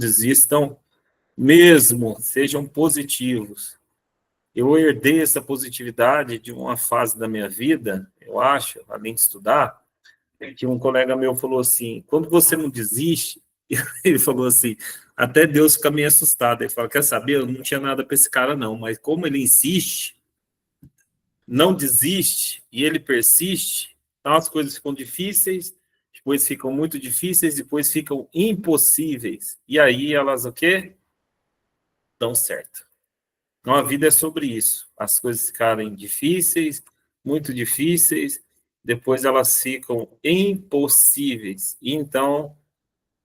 desistam mesmo, sejam positivos. Eu herdei essa positividade de uma fase da minha vida, eu acho, além de estudar, que um colega meu falou assim, quando você não desiste, ele falou assim, até Deus fica meio assustado. Ele fala, quer saber, eu não tinha nada para esse cara não, mas como ele insiste, não desiste, e ele persiste, então as coisas ficam difíceis, depois ficam muito difíceis, depois ficam impossíveis. E aí elas o quê? Dão certo. Então a vida é sobre isso. As coisas ficarem difíceis, muito difíceis, depois elas ficam impossíveis. E então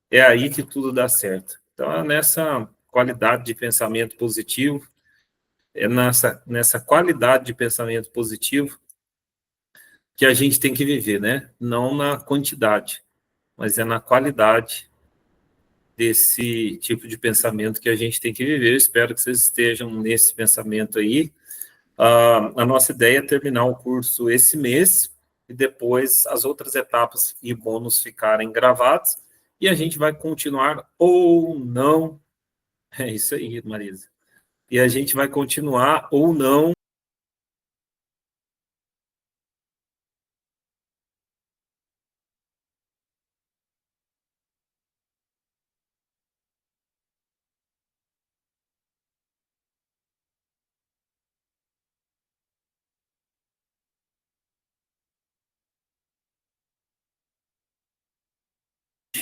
é aí que tudo dá certo. Então é nessa qualidade de pensamento positivo, é nessa qualidade de pensamento positivo que a gente tem que viver, né? Não na quantidade, mas é na qualidade desse tipo de pensamento que a gente tem que viver. Eu espero que vocês estejam nesse pensamento aí. A nossa ideia é terminar o curso esse mês e depois as outras etapas e bônus ficarem gravados e a gente vai continuar ou não. É isso aí, Marisa. E a gente vai continuar ou não.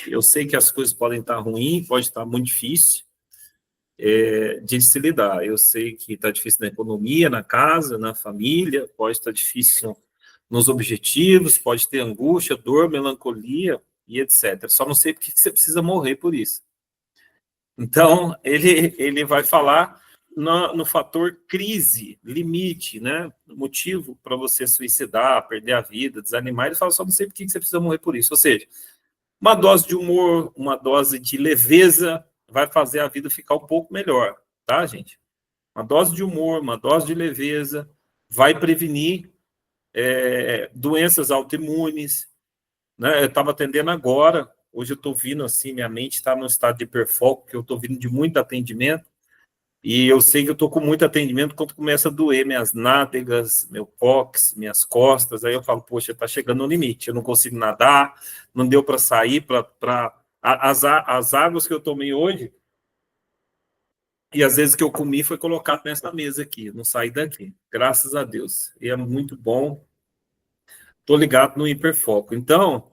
Eu sei que as coisas podem estar ruins, pode estar muito difícil de se lidar. Eu sei que está difícil na economia, na casa, na família, pode estar difícil nos objetivos, pode ter angústia, dor, melancolia e etc. Só não sei porque você precisa morrer por isso. Então, ele vai falar no fator crise, limite, né? Motivo para você suicidar, perder a vida, desanimar. Ele fala, só não sei por que você precisa morrer por isso. Ou seja, uma dose de humor, uma dose de leveza vai fazer a vida ficar um pouco melhor, tá, gente? Uma dose de humor, uma dose de leveza vai prevenir doenças autoimunes, né? Eu estava atendendo agora, hoje eu estou vindo assim, minha mente está no estado de hiperfoco, que eu estou vindo de muito atendimento, e eu sei que eu estou com muito atendimento quando começa a doer minhas nádegas, meu cóccix, minhas costas, aí eu falo, poxa, está chegando no limite, eu não consigo nadar, não deu para sair, as águas que eu tomei hoje, e às vezes que eu comi foi colocado nessa mesa aqui, não saí daqui, graças a Deus, e é muito bom, estou ligado no hiperfoco. Então,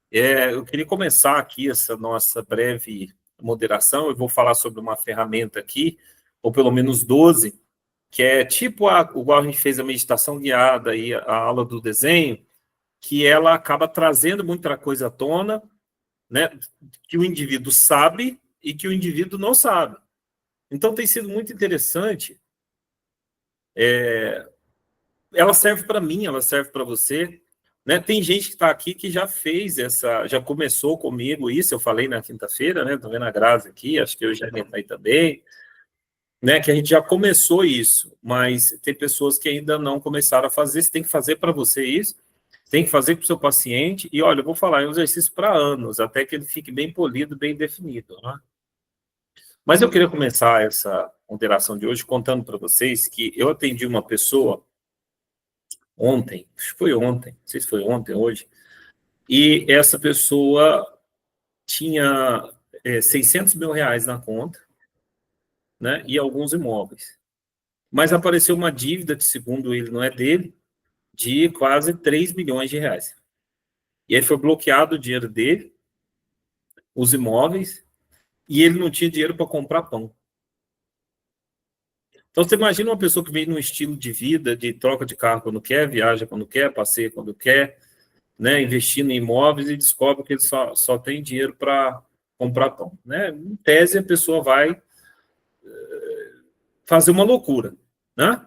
eu queria começar aqui essa nossa breve moderação. Eu vou falar sobre uma ferramenta aqui, ou pelo menos 12, que é tipo igual a gente fez a meditação guiada e a aula do desenho, que ela acaba trazendo muita coisa à tona, né, que o indivíduo sabe e que o indivíduo não sabe. Então tem sido muito interessante. Ela serve para mim, ela serve para você. Né? Tem gente que está aqui que já fez já começou comigo isso, eu falei na quinta-feira, né? Estou vendo a Grazi aqui, acho que eu já aí também, né? Que a gente já começou isso, mas tem pessoas que ainda não começaram a fazer, você tem que fazer para você isso, tem que fazer para o seu paciente, e olha, eu vou falar, é um exercício para anos, até que ele fique bem polido, bem definido, né? Mas eu queria começar essa moderação de hoje contando para vocês que eu atendi uma pessoa ontem, acho que foi ontem, não sei se foi ontem ou hoje, e essa pessoa tinha 600 mil reais na conta, né, e alguns imóveis. Mas apareceu uma dívida, que segundo ele não é dele, de quase 3 milhões de reais. E aí foi bloqueado o dinheiro dele, os imóveis, e ele não tinha dinheiro para comprar pão. Então você imagina uma pessoa que vem num estilo de vida, de troca de carro quando quer, viaja quando quer, passeia quando quer, né, investindo em imóveis e descobre que ele só tem dinheiro para comprar pão. Né? Em tese, a pessoa vai fazer uma loucura. Né?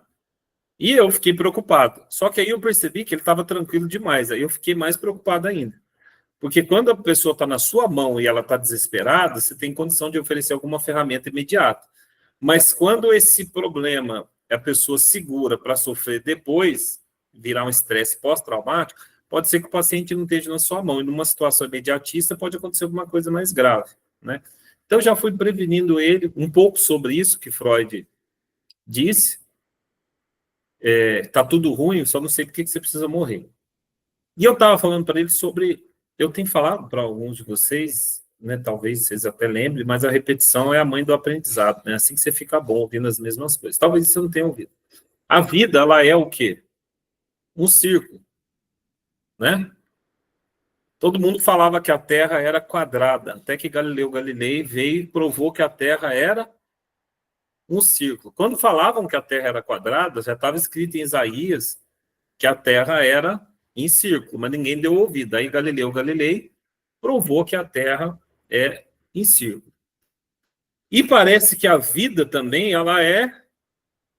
E eu fiquei preocupado. Só que aí eu percebi que ele estava tranquilo demais. Aí eu fiquei mais preocupado ainda. Porque quando a pessoa está na sua mão e ela está desesperada, você tem condição de oferecer alguma ferramenta imediata. Mas quando esse problema a pessoa segura para sofrer depois, virar um estresse pós-traumático, pode ser que o paciente não esteja na sua mão. E numa situação imediatista pode acontecer alguma coisa mais grave. Né? Então, já fui prevenindo ele um pouco sobre isso que Freud disse. Tá tudo ruim, só não sei por que você precisa morrer. E eu estava falando para ele sobre... Eu tenho falado para alguns de vocês, né, talvez vocês até lembrem, mas a repetição é a mãe do aprendizado, né? Assim que você fica bom ouvindo as mesmas coisas. Talvez você não tenha ouvido. A vida, ela é o quê? Um círculo, né? Todo mundo falava que a Terra era quadrada, até que Galileu Galilei veio e provou que a Terra era um círculo. Quando falavam que a Terra era quadrada, já estava escrito em Isaías que a Terra era em círculo, mas ninguém deu ouvido. Aí Galileu Galilei provou que a Terra é em círculo. E parece que a vida também ela é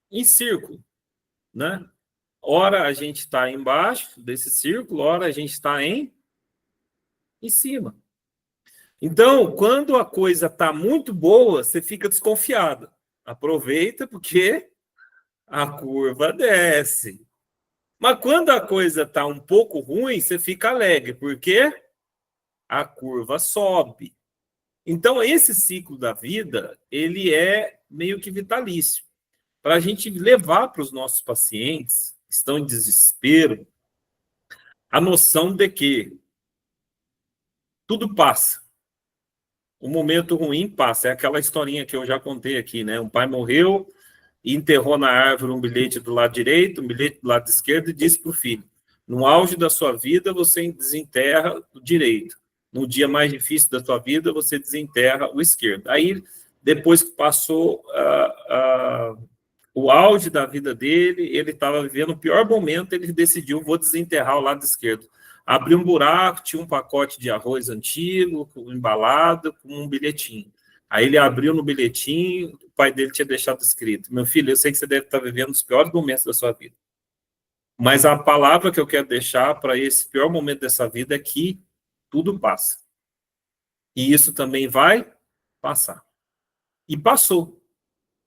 em círculo, né? Ora a gente está embaixo desse círculo, ora a gente está em cima. Então, quando a coisa está muito boa, você fica desconfiado. Aproveita porque a curva desce. Mas quando a coisa está um pouco ruim, você fica alegre, porque a curva sobe. Então, esse ciclo da vida, ele é meio que vitalício. Para a gente levar para os nossos pacientes que estão em desespero a noção de que tudo passa. O momento ruim passa. É aquela historinha que eu já contei aqui, né? Um pai morreu e enterrou na árvore um bilhete do lado direito, um bilhete do lado esquerdo e disse para o filho: no auge da sua vida, você desenterra o direito. No dia mais difícil da sua vida, você desenterra o esquerdo. Aí, depois que passou o auge da vida dele, ele estava vivendo o pior momento, ele decidiu, vou desenterrar o lado esquerdo. Abriu um buraco, tinha um pacote de arroz antigo, embalado, com um bilhetinho. Aí ele abriu no bilhetinho, o pai dele tinha deixado escrito: meu filho, eu sei que você deve estar vivendo os piores momentos da sua vida, mas a palavra que eu quero deixar para esse pior momento dessa vida é que tudo passa. E isso também vai passar. E passou.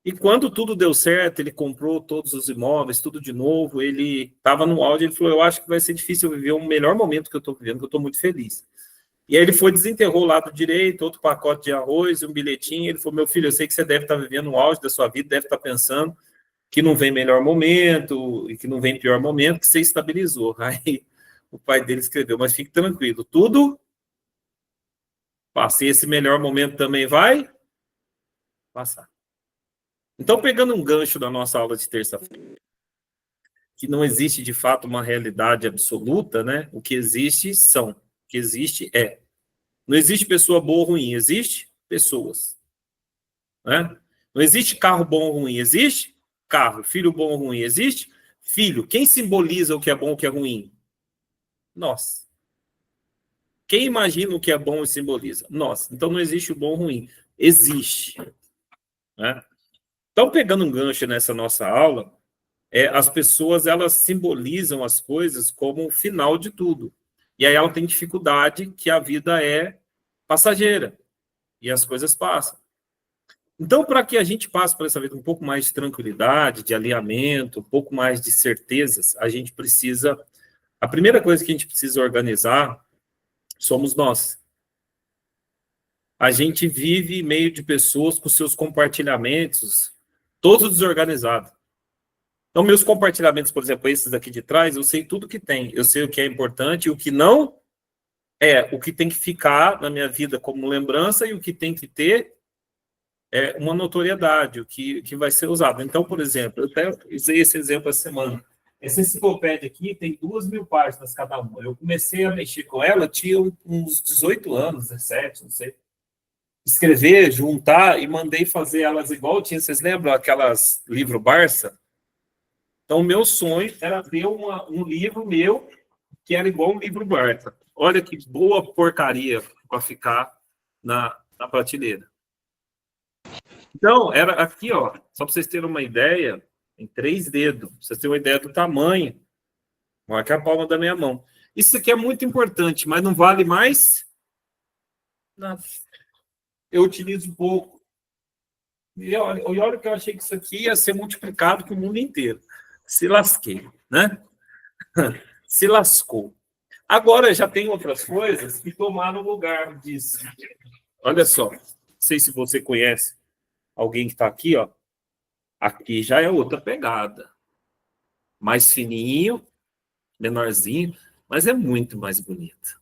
E quando tudo deu certo, ele comprou todos os imóveis, tudo de novo, ele estava no auge, ele falou: eu acho que vai ser difícil eu viver o melhor momento que eu estou vivendo, que eu estou muito feliz. E aí ele foi, desenterrou o lado direito, outro pacote de arroz, um bilhetinho, ele falou: meu filho, eu sei que você deve estar vivendo o auge da sua vida, deve estar pensando que não vem melhor momento, e que não vem pior momento, que você estabilizou. Aí o pai dele escreveu: mas fique tranquilo, tudo passa, e esse melhor momento também vai passar. Então, pegando um gancho da nossa aula de terça-feira, que não existe, de fato, uma realidade absoluta, né? O que existe são, o que existe é. Não existe pessoa boa ou ruim, existe pessoas, né? Não existe carro bom ou ruim, existe carro. Filho bom ou ruim, existe filho. Quem simboliza o que é bom e o que é ruim? Nós. Quem imagina o que é bom e simboliza? Nós. Então, não existe o bom ou ruim, existe, né? Então, pegando um gancho nessa nossa aula, as pessoas elas simbolizam as coisas como o final de tudo. E aí ela tem dificuldade que a vida é passageira e as coisas passam. Então, para que a gente passe por essa vida com um pouco mais de tranquilidade, de alinhamento, um pouco mais de certezas, a gente precisa... A primeira coisa que a gente precisa organizar somos nós. A gente vive em meio de pessoas com seus compartilhamentos todos desorganizados. Então, meus compartilhamentos, por exemplo, esses aqui de trás, eu sei tudo que tem. Eu sei o que é importante e o que não o que tem que ficar na minha vida como lembrança e o que tem que ter uma notoriedade, o que vai ser usado. Então, por exemplo, eu até usei esse exemplo essa semana. Essa enciclopédia aqui tem 2.000 páginas cada uma. Eu comecei a mexer com ela, tinha uns 18 anos, 17, não sei. Escrever, juntar e mandei fazer elas igual tinha. Vocês lembram aquelas livro Barça? Então, o meu sonho era ver um livro meu que era igual um livro Barça. Olha que boa porcaria para ficar na prateleira. Então, era aqui, ó, só para vocês terem uma ideia, em 3 dedos, para vocês terem uma ideia do tamanho. Olha que é a palma da minha mão. Isso aqui é muito importante, mas não vale mais nada. Eu utilizo pouco. E olha que eu achei que isso aqui ia ser multiplicado para o mundo inteiro. Se lasquei, né? Se lascou. Agora já tem outras coisas que tomaram lugar disso. Olha só. sei se você conhece alguém que está aqui, ó. Aqui já é outra pegada. Mais fininho, menorzinho, mas é muito mais bonito.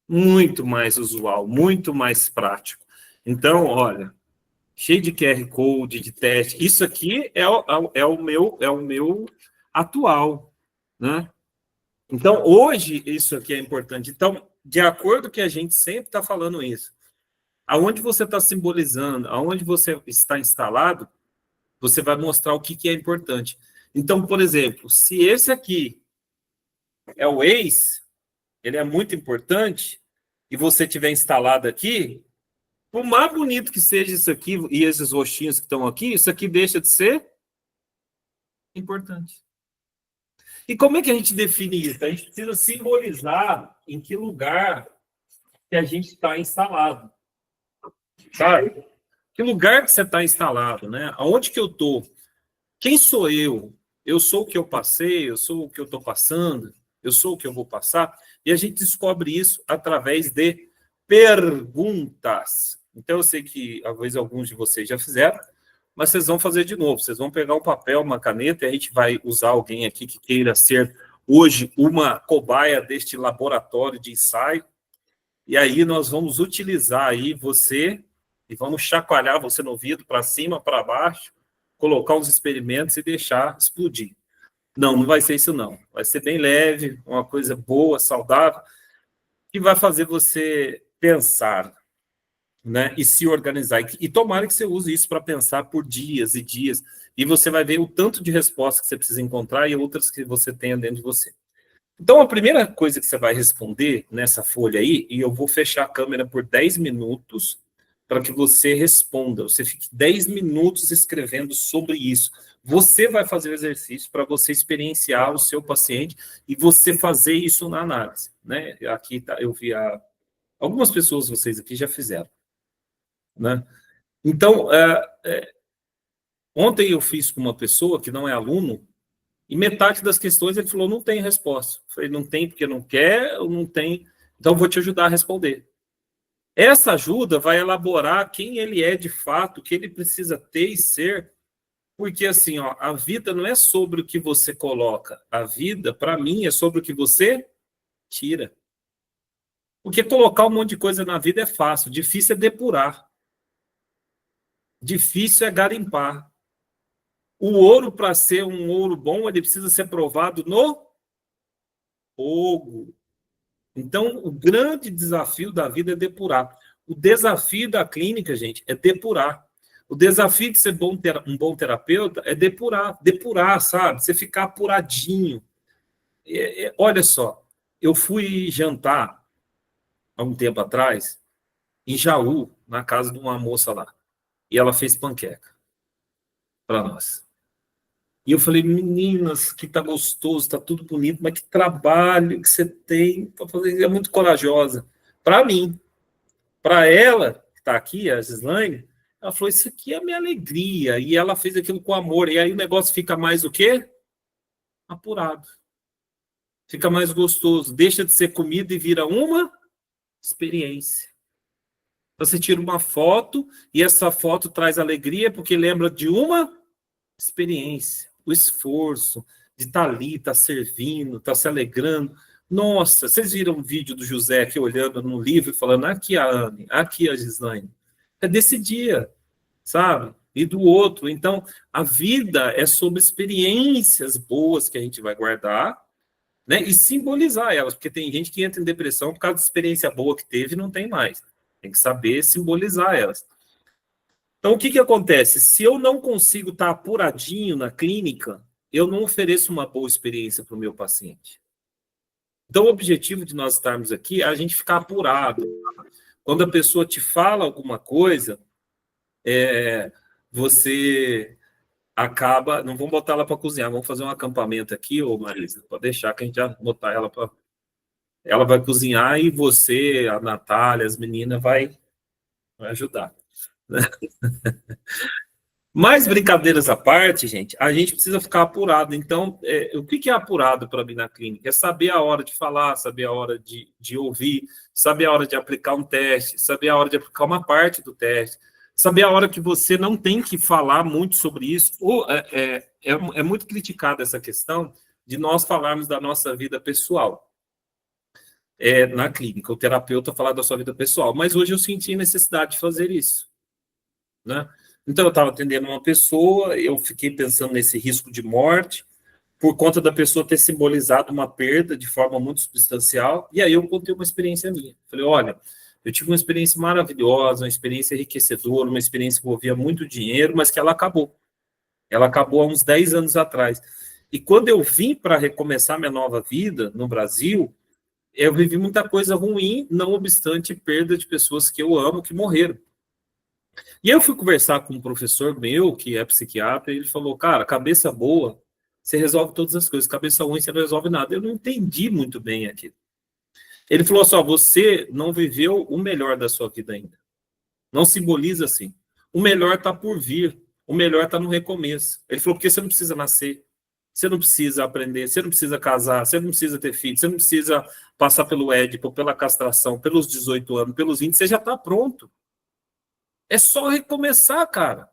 Muito mais usual, muito mais prático. Então, olha, cheio de QR Code, de teste. Isso aqui é o meu atual, né? Então, hoje, isso aqui é importante. Então, de acordo que a gente sempre está falando isso, aonde você está simbolizando, aonde você está instalado, você vai mostrar o que, que é importante. Então, por exemplo, se esse aqui é o ex, ele é muito importante, e você tiver instalado aqui, por mais bonito que seja isso aqui, e esses roxinhos que estão aqui, isso aqui deixa de ser importante. E como é que a gente define isso? A gente precisa simbolizar em que lugar que a gente está instalado. Sabe? Que lugar que você está instalado, né? Aonde que eu estou? Quem sou eu? Eu sou o que eu passei, eu sou o que eu estou passando, eu sou o que eu vou passar. E a gente descobre isso através de perguntas. Então, eu sei que, talvez, alguns de vocês já fizeram, mas vocês vão fazer de novo. Vocês vão pegar um papel, uma caneta, e a gente vai usar alguém aqui que queira ser, hoje, uma cobaia deste laboratório de ensaio. E aí nós vamos utilizar aí você e vamos chacoalhar você no ouvido para cima, para baixo, colocar uns experimentos e deixar explodir. Não, não vai ser isso não. Vai ser bem leve, uma coisa boa, saudável, que vai fazer você pensar, né, e se organizar. E tomara que você use isso para pensar por dias e dias, e você vai ver o tanto de respostas que você precisa encontrar e outras que você tenha dentro de você. Então, a primeira coisa que você vai responder nessa folha aí, e eu vou fechar a câmera por 10 minutos para que você responda. Você fique 10 minutos escrevendo sobre isso. Você vai fazer o exercício para você experienciar o seu paciente e você fazer isso na análise, né? Aqui tá, eu vi algumas pessoas, vocês aqui já fizeram, né? Então, ontem eu fiz com uma pessoa que não é aluno, e metade das questões ele falou, não tem resposta. Eu falei, não tem porque não quer, ou não tem, então vou te ajudar a responder. Essa ajuda vai elaborar quem ele é de fato, o que ele precisa ter e ser, porque assim, ó, a vida não é sobre o que você coloca, a vida, para mim, é sobre o que você tira. Porque colocar um monte de coisa na vida é fácil, difícil é depurar, difícil é garimpar. O ouro, para ser um ouro bom, ele precisa ser provado no fogo. Então, o grande desafio da vida é depurar. O desafio da clínica, gente, é depurar. O desafio de ser um bom terapeuta é depurar, sabe? Você ficar apuradinho. Olha só, eu fui jantar há um tempo atrás em Jaú, na casa de uma moça lá, e ela fez panqueca para nós. E eu falei, meninas, que tá gostoso, tá tudo bonito, mas que trabalho que você tem para fazer, é muito corajosa. Para mim, para ela, que está aqui, a Gislaine, ela falou, isso aqui é a minha alegria, e ela fez aquilo com amor, e aí o negócio fica mais o quê? Apurado. Fica mais gostoso, deixa de ser comida e vira uma experiência. Você tira uma foto, e essa foto traz alegria, porque lembra de uma experiência, o esforço de estar ali, estar servindo, estar se alegrando. Nossa, vocês viram um vídeo do José aqui olhando no livro e falando, aqui a Anne, aqui a Gislaine. É desse dia, sabe? E do outro. Então, a vida é sobre experiências boas que a gente vai guardar, né? E simbolizar elas, porque tem gente que entra em depressão por causa de experiência boa que teve e não tem mais. Tem que saber simbolizar elas. Então, o que, que acontece? Se eu não consigo estar apuradinho na clínica, eu não ofereço uma boa experiência para o meu paciente. Então, o objetivo de nós estarmos aqui é a gente ficar apurado. Quando a pessoa te fala alguma coisa, você acaba... Não vamos botar ela para cozinhar, vamos fazer um acampamento aqui, ô Marisa, pode deixar que a gente já botar ela para... Ela vai cozinhar e você, a Natália, as meninas, vai ajudar. Mais brincadeiras à parte, gente, a gente precisa ficar apurado. Então, o que é apurado para mim na clínica? É saber a hora de falar, saber a hora de ouvir, saber a hora de aplicar um teste, saber a hora de aplicar uma parte do teste, saber a hora que você não tem que falar muito sobre isso. É muito criticada essa questão de nós falarmos da nossa vida pessoal na clínica, o terapeuta falar da sua vida pessoal. Mas hoje eu senti necessidade de fazer isso, né? Então, eu estava atendendo uma pessoa, eu fiquei pensando nesse risco de morte, por conta da pessoa ter simbolizado uma perda de forma muito substancial, e aí eu contei uma experiência minha. Falei, olha, eu tive uma experiência maravilhosa, uma experiência enriquecedora, uma experiência que envolvia muito dinheiro, mas que ela acabou. Ela acabou há uns 10 anos atrás. E quando eu vim para recomeçar minha nova vida no Brasil, eu vivi muita coisa ruim, não obstante perda de pessoas que eu amo, que morreram. E aí eu fui conversar com um professor meu, que é psiquiatra, e ele falou, cara, cabeça boa, você resolve todas as coisas, cabeça ruim, você não resolve nada. Eu não entendi muito bem aquilo. Ele falou assim, você não viveu o melhor da sua vida ainda. Não simboliza assim. O melhor está por vir, o melhor está no recomeço. Ele falou, porque você não precisa nascer, você não precisa aprender, você não precisa casar, você não precisa ter filho, você não precisa passar pelo Édipo, pela castração, pelos 18 anos, pelos 20, você já está pronto. É só recomeçar, cara.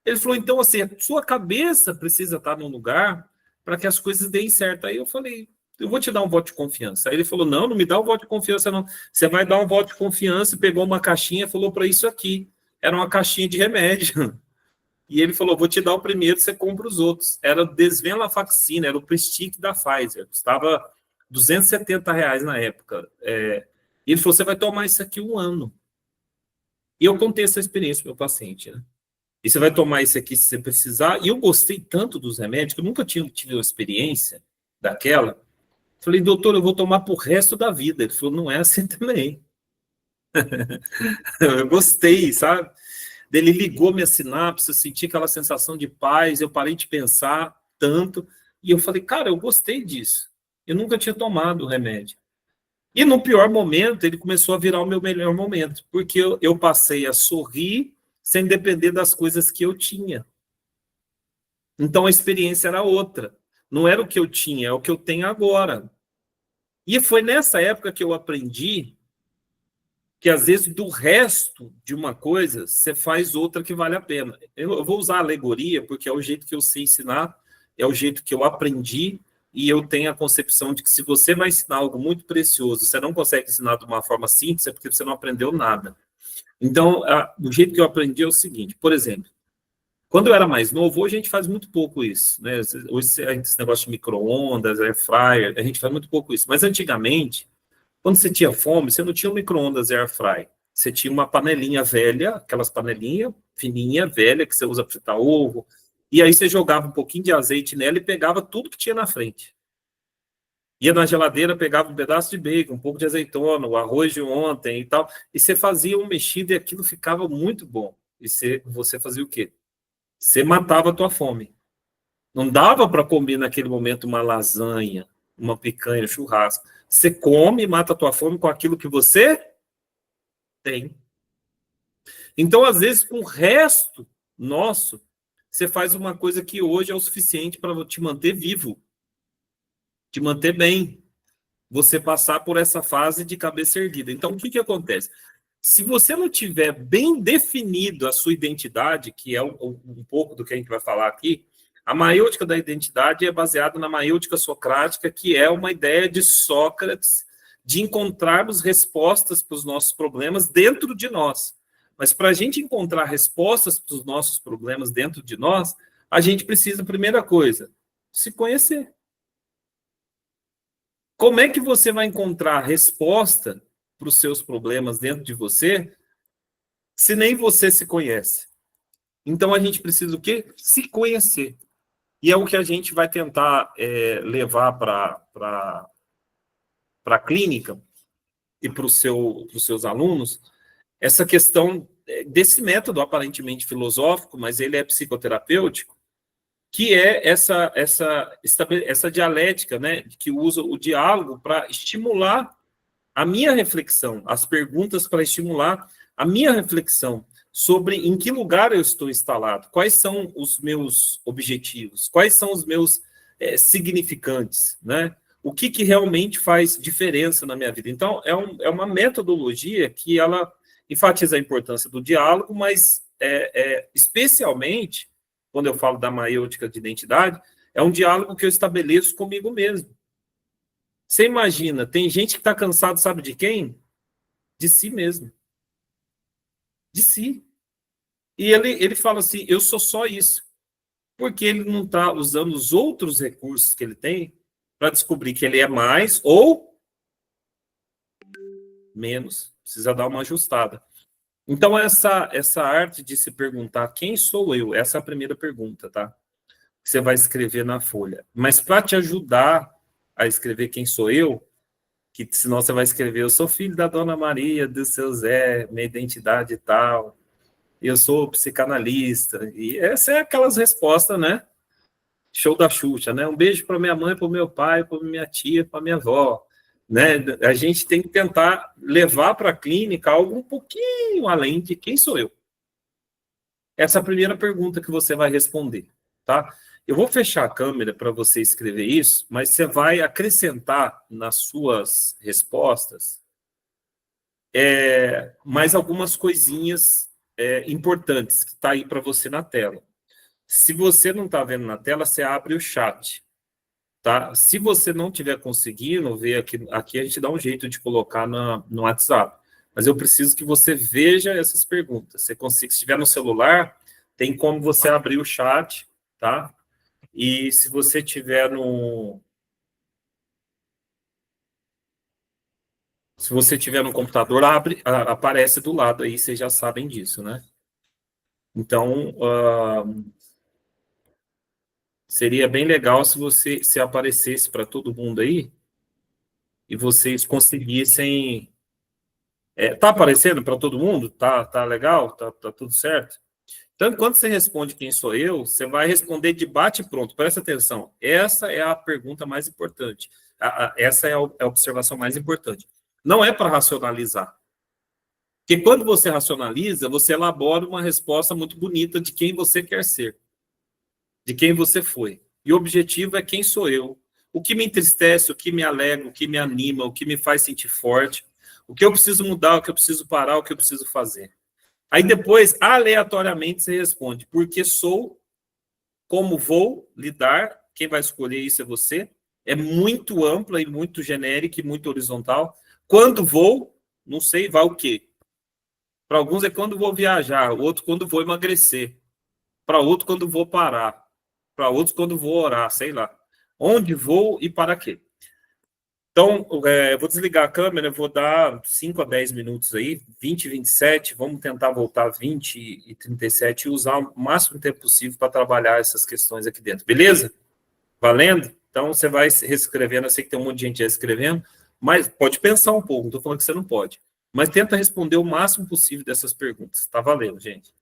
Ele falou, então, assim, a sua cabeça precisa estar num lugar para que as coisas deem certo. Aí eu falei, eu vou te dar um voto de confiança. Aí ele falou, não, não me dá um voto de confiança, não. Você vai dar um voto de confiança, pegou uma caixinha e falou para isso aqui. Era uma caixinha de remédio. E ele falou, vou te dar o primeiro, você compra os outros. Era o Desvenlafaxina, era o Prestic da Pfizer. Custava R$ 270 na época. E ele falou, você vai tomar isso aqui 1 ano. E eu contei essa experiência para o meu paciente, né? E você vai tomar isso aqui se você precisar. E eu gostei tanto dos remédios, que eu nunca tinha tido uma experiência daquela. Falei, doutor, eu vou tomar pro resto da vida. Ele falou, não é assim também. Eu gostei, sabe? Ele ligou minha sinapse, eu senti aquela sensação de paz, eu parei de pensar tanto. E eu falei, cara, eu gostei disso. Eu nunca tinha tomado o remédio. E no pior momento, ele começou a virar o meu melhor momento, porque eu passei a sorrir sem depender das coisas que eu tinha. Então a experiência era outra. Não era o que eu tinha, é o que eu tenho agora. E foi nessa época que eu aprendi que, às vezes, do resto de uma coisa, você faz outra que vale a pena. Eu vou usar a alegoria, porque é o jeito que eu sei ensinar, é o jeito que eu aprendi, e eu tenho a concepção de que se você vai ensinar algo muito precioso, você não consegue ensinar de uma forma simples, é porque você não aprendeu nada. Então, o jeito que eu aprendi é o seguinte, por exemplo, quando eu era mais novo, hoje a gente faz muito pouco isso, né? Hoje esse negócio de micro-ondas, air fryer, a gente faz muito pouco isso. Mas antigamente, quando você tinha fome, você não tinha um micro-ondas air fry. Você tinha uma panelinha velha, aquelas panelinhas fininha, velha, que você usa para fritar ovo. E aí você jogava um pouquinho de azeite nela e pegava tudo que tinha na frente. Ia na geladeira, pegava um pedaço de bacon, um pouco de azeitona, o arroz de ontem e tal. E você fazia um mexido e aquilo ficava muito bom. E você fazia o quê? Você matava a tua fome. Não dava para comer naquele momento uma lasanha, uma picanha, churrasco. Você come e mata a tua fome com aquilo que você tem. Então, às vezes, com o resto nosso, você faz uma coisa que hoje é o suficiente para te manter vivo, te manter bem, você passar por essa fase de cabeça erguida. Então, o que acontece? Se você não tiver bem definido a sua identidade, que é um pouco do que a gente vai falar aqui, a maiêutica da identidade é baseada na maiêutica socrática, que é uma ideia de Sócrates de encontrarmos respostas para os nossos problemas dentro de nós. Mas para a gente encontrar respostas para os nossos problemas dentro de nós, a gente precisa, primeira coisa, se conhecer. Como é que você vai encontrar resposta para os seus problemas dentro de você se nem você se conhece? Então a gente precisa o quê? Se conhecer. E é o que a gente vai tentar levar para a clínica e para os seus alunos, essa questão desse método aparentemente filosófico, mas ele é psicoterapêutico, que é essa dialética, né, que usa o diálogo para estimular a minha reflexão, as perguntas para estimular a minha reflexão sobre em que lugar eu estou instalado, quais são os meus objetivos, quais são os meus significantes, né? O que, que realmente faz diferença na minha vida. Então, é uma metodologia que ela enfatiza a importância do diálogo, mas especialmente, quando eu falo da maêutica de identidade, é um diálogo que eu estabeleço comigo mesmo. Você imagina, tem gente que está cansado, sabe de quem? De si mesmo. De si. E ele fala assim, eu sou só isso. Porque ele não está usando os outros recursos que ele tem para descobrir que ele é mais ou menos. Precisa dar uma ajustada. Então, essa arte de se perguntar quem sou eu, essa é a primeira pergunta, tá? Que você vai escrever na folha. Mas para te ajudar a escrever quem sou eu, que senão você vai escrever, eu sou filho da Dona Maria, do seu Zé, minha identidade e tal, eu sou psicanalista, e essa é aquelas respostas, né? Show da Xuxa, né? Um beijo para minha mãe, para o meu pai, para minha tia, para minha avó, né? A gente tem que tentar levar para a clínica algo um pouquinho além de quem sou eu. Essa é a primeira pergunta que você vai responder, tá? Eu vou fechar a câmera para você escrever isso, mas você vai acrescentar nas suas respostas mais algumas coisinhas importantes que está aí para você na tela. Se você não está vendo na tela, você abre o chat, tá? Se você não estiver conseguindo ver aqui a gente dá um jeito de colocar no WhatsApp. Mas eu preciso que você veja essas perguntas. Se estiver no celular, tem como você abrir o chat, tá? E se você tiver no se você tiver no computador, aparece do lado aí, vocês já sabem disso, né? Então, seria bem legal se você se aparecesse para todo mundo aí e vocês conseguissem. Tá aparecendo para todo mundo? Tá legal? Tá tudo certo? Então, quando você responde quem sou eu, você vai responder de bate pronto. Presta atenção. Essa é a pergunta mais importante. Essa é a observação mais importante. Não é para racionalizar. Porque quando você racionaliza, você elabora uma resposta muito bonita de quem você quer ser, de quem você foi. E o objetivo é quem sou eu. O que me entristece, o que me alegra, o que me anima, o que me faz sentir forte, o que eu preciso mudar, o que eu preciso parar, o que eu preciso fazer. Aí depois, aleatoriamente, você responde, porque sou, como vou lidar, quem vai escolher isso é você. É muito ampla e muito genérica e muito horizontal. Quando vou, não sei, vai o quê? Para alguns é quando vou viajar, outro quando vou emagrecer, para outro quando vou parar, para outros quando vou orar, sei lá. Onde vou e para quê? Então, eu vou desligar a câmera, vou dar 5 a 10 minutos aí, 20, 27, vamos tentar voltar 20 e 37 e usar o máximo tempo possível para trabalhar essas questões aqui dentro, beleza? Valendo? Então, você vai reescrevendo, eu sei que tem um monte de gente já escrevendo, mas pode pensar um pouco, não estou falando que você não pode. Mas tenta responder o máximo possível dessas perguntas, tá valendo, gente?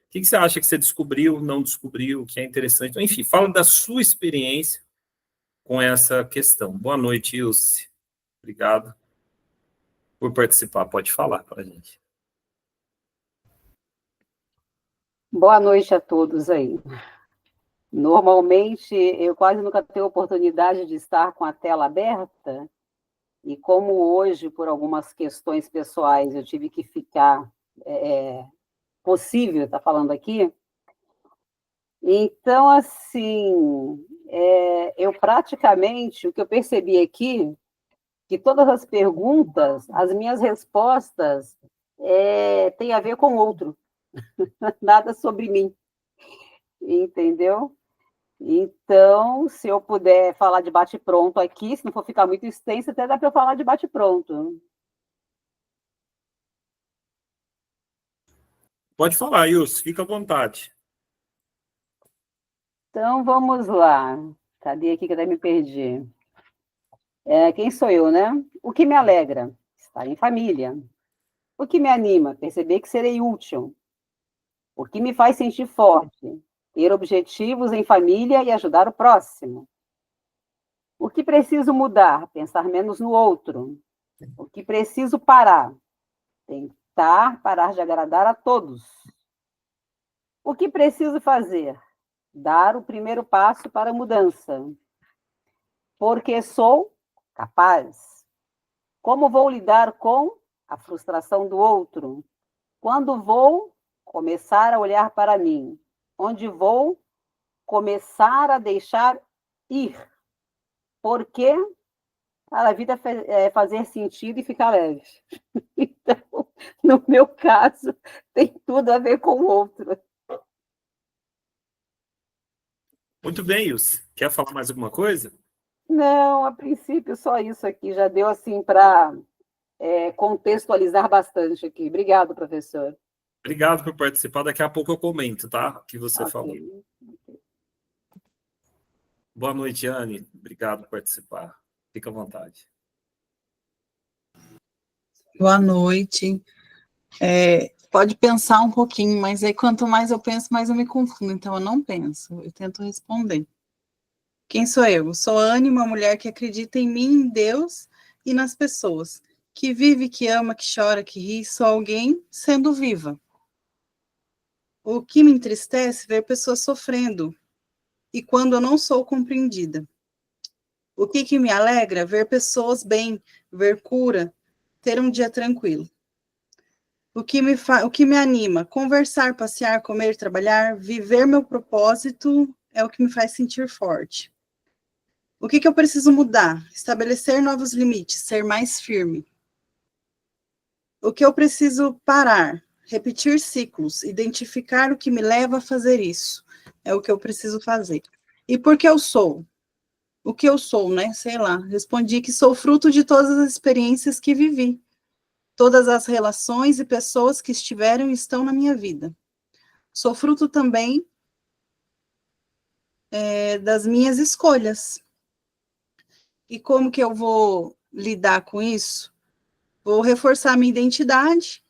O que você acha que você descobriu, não descobriu, que é interessante? Enfim, fala da sua experiência com essa questão. Boa noite, Ilse. Obrigado por participar. Pode falar para a gente. Boa noite a todos aí. Normalmente, eu quase nunca tenho oportunidade de estar com a tela aberta, e como hoje, por algumas questões pessoais, eu tive que ficar possível estar falando aqui, então, assim, eu praticamente, o que eu percebi aqui, que todas as perguntas, as minhas respostas, têm a ver com o outro, nada sobre mim, entendeu? Então, se eu puder falar de bate-pronto aqui, se não for ficar muito extenso, até dá para eu falar de bate-pronto. Pode falar, Ilse, fica à vontade. Então, vamos lá. Cadê aqui que eu até me perdi? Quem sou eu, né? O que me alegra? Estar em família. O que me anima? Perceber que serei útil. O que me faz sentir forte? Ter objetivos em família e ajudar o próximo. O que preciso mudar? Pensar menos no outro. O que preciso parar? Tentar parar de agradar a todos. O que preciso fazer? Dar o primeiro passo para a mudança. Porque sou capaz. Como vou lidar com a frustração do outro? Quando vou começar a olhar para mim? Onde vou começar a deixar ir? Porque para a vida fazer sentido e ficar leve. Então, no meu caso, tem tudo a ver com o outro. Muito bem, Ilse. Quer falar mais alguma coisa? Não, a princípio, só isso aqui já deu assim para contextualizar bastante aqui. Obrigado, professor. Obrigado por participar. Daqui a pouco eu comento, tá? O que você falou. Okay. Boa noite, Anne. Obrigado por participar. Fica à vontade. Boa noite. Pode pensar um pouquinho, mas aí quanto mais eu penso, mais eu me confundo. Então, eu não penso. Eu tento responder. Quem sou eu? Sou a Anne, uma mulher que acredita em mim, em Deus e nas pessoas. Que vive, que ama, que chora, que ri. Sou alguém sendo viva. O que me entristece é ver pessoas sofrendo. E quando eu não sou compreendida. O que me alegra? Ver pessoas bem, ver cura, ter um dia tranquilo. O que me anima? Conversar, passear, comer, trabalhar, viver meu propósito é o que me faz sentir forte. O que eu preciso mudar? Estabelecer novos limites, ser mais firme. O que eu preciso parar? Repetir ciclos, identificar o que me leva a fazer isso. É o que eu preciso fazer. E por que eu sou? O que eu sou, né? Sei lá. Respondi que sou fruto de todas as experiências que vivi. Todas as relações e pessoas que estiveram e estão na minha vida. Sou fruto também das minhas escolhas. E como que eu vou lidar com isso? Vou reforçar minha identidade,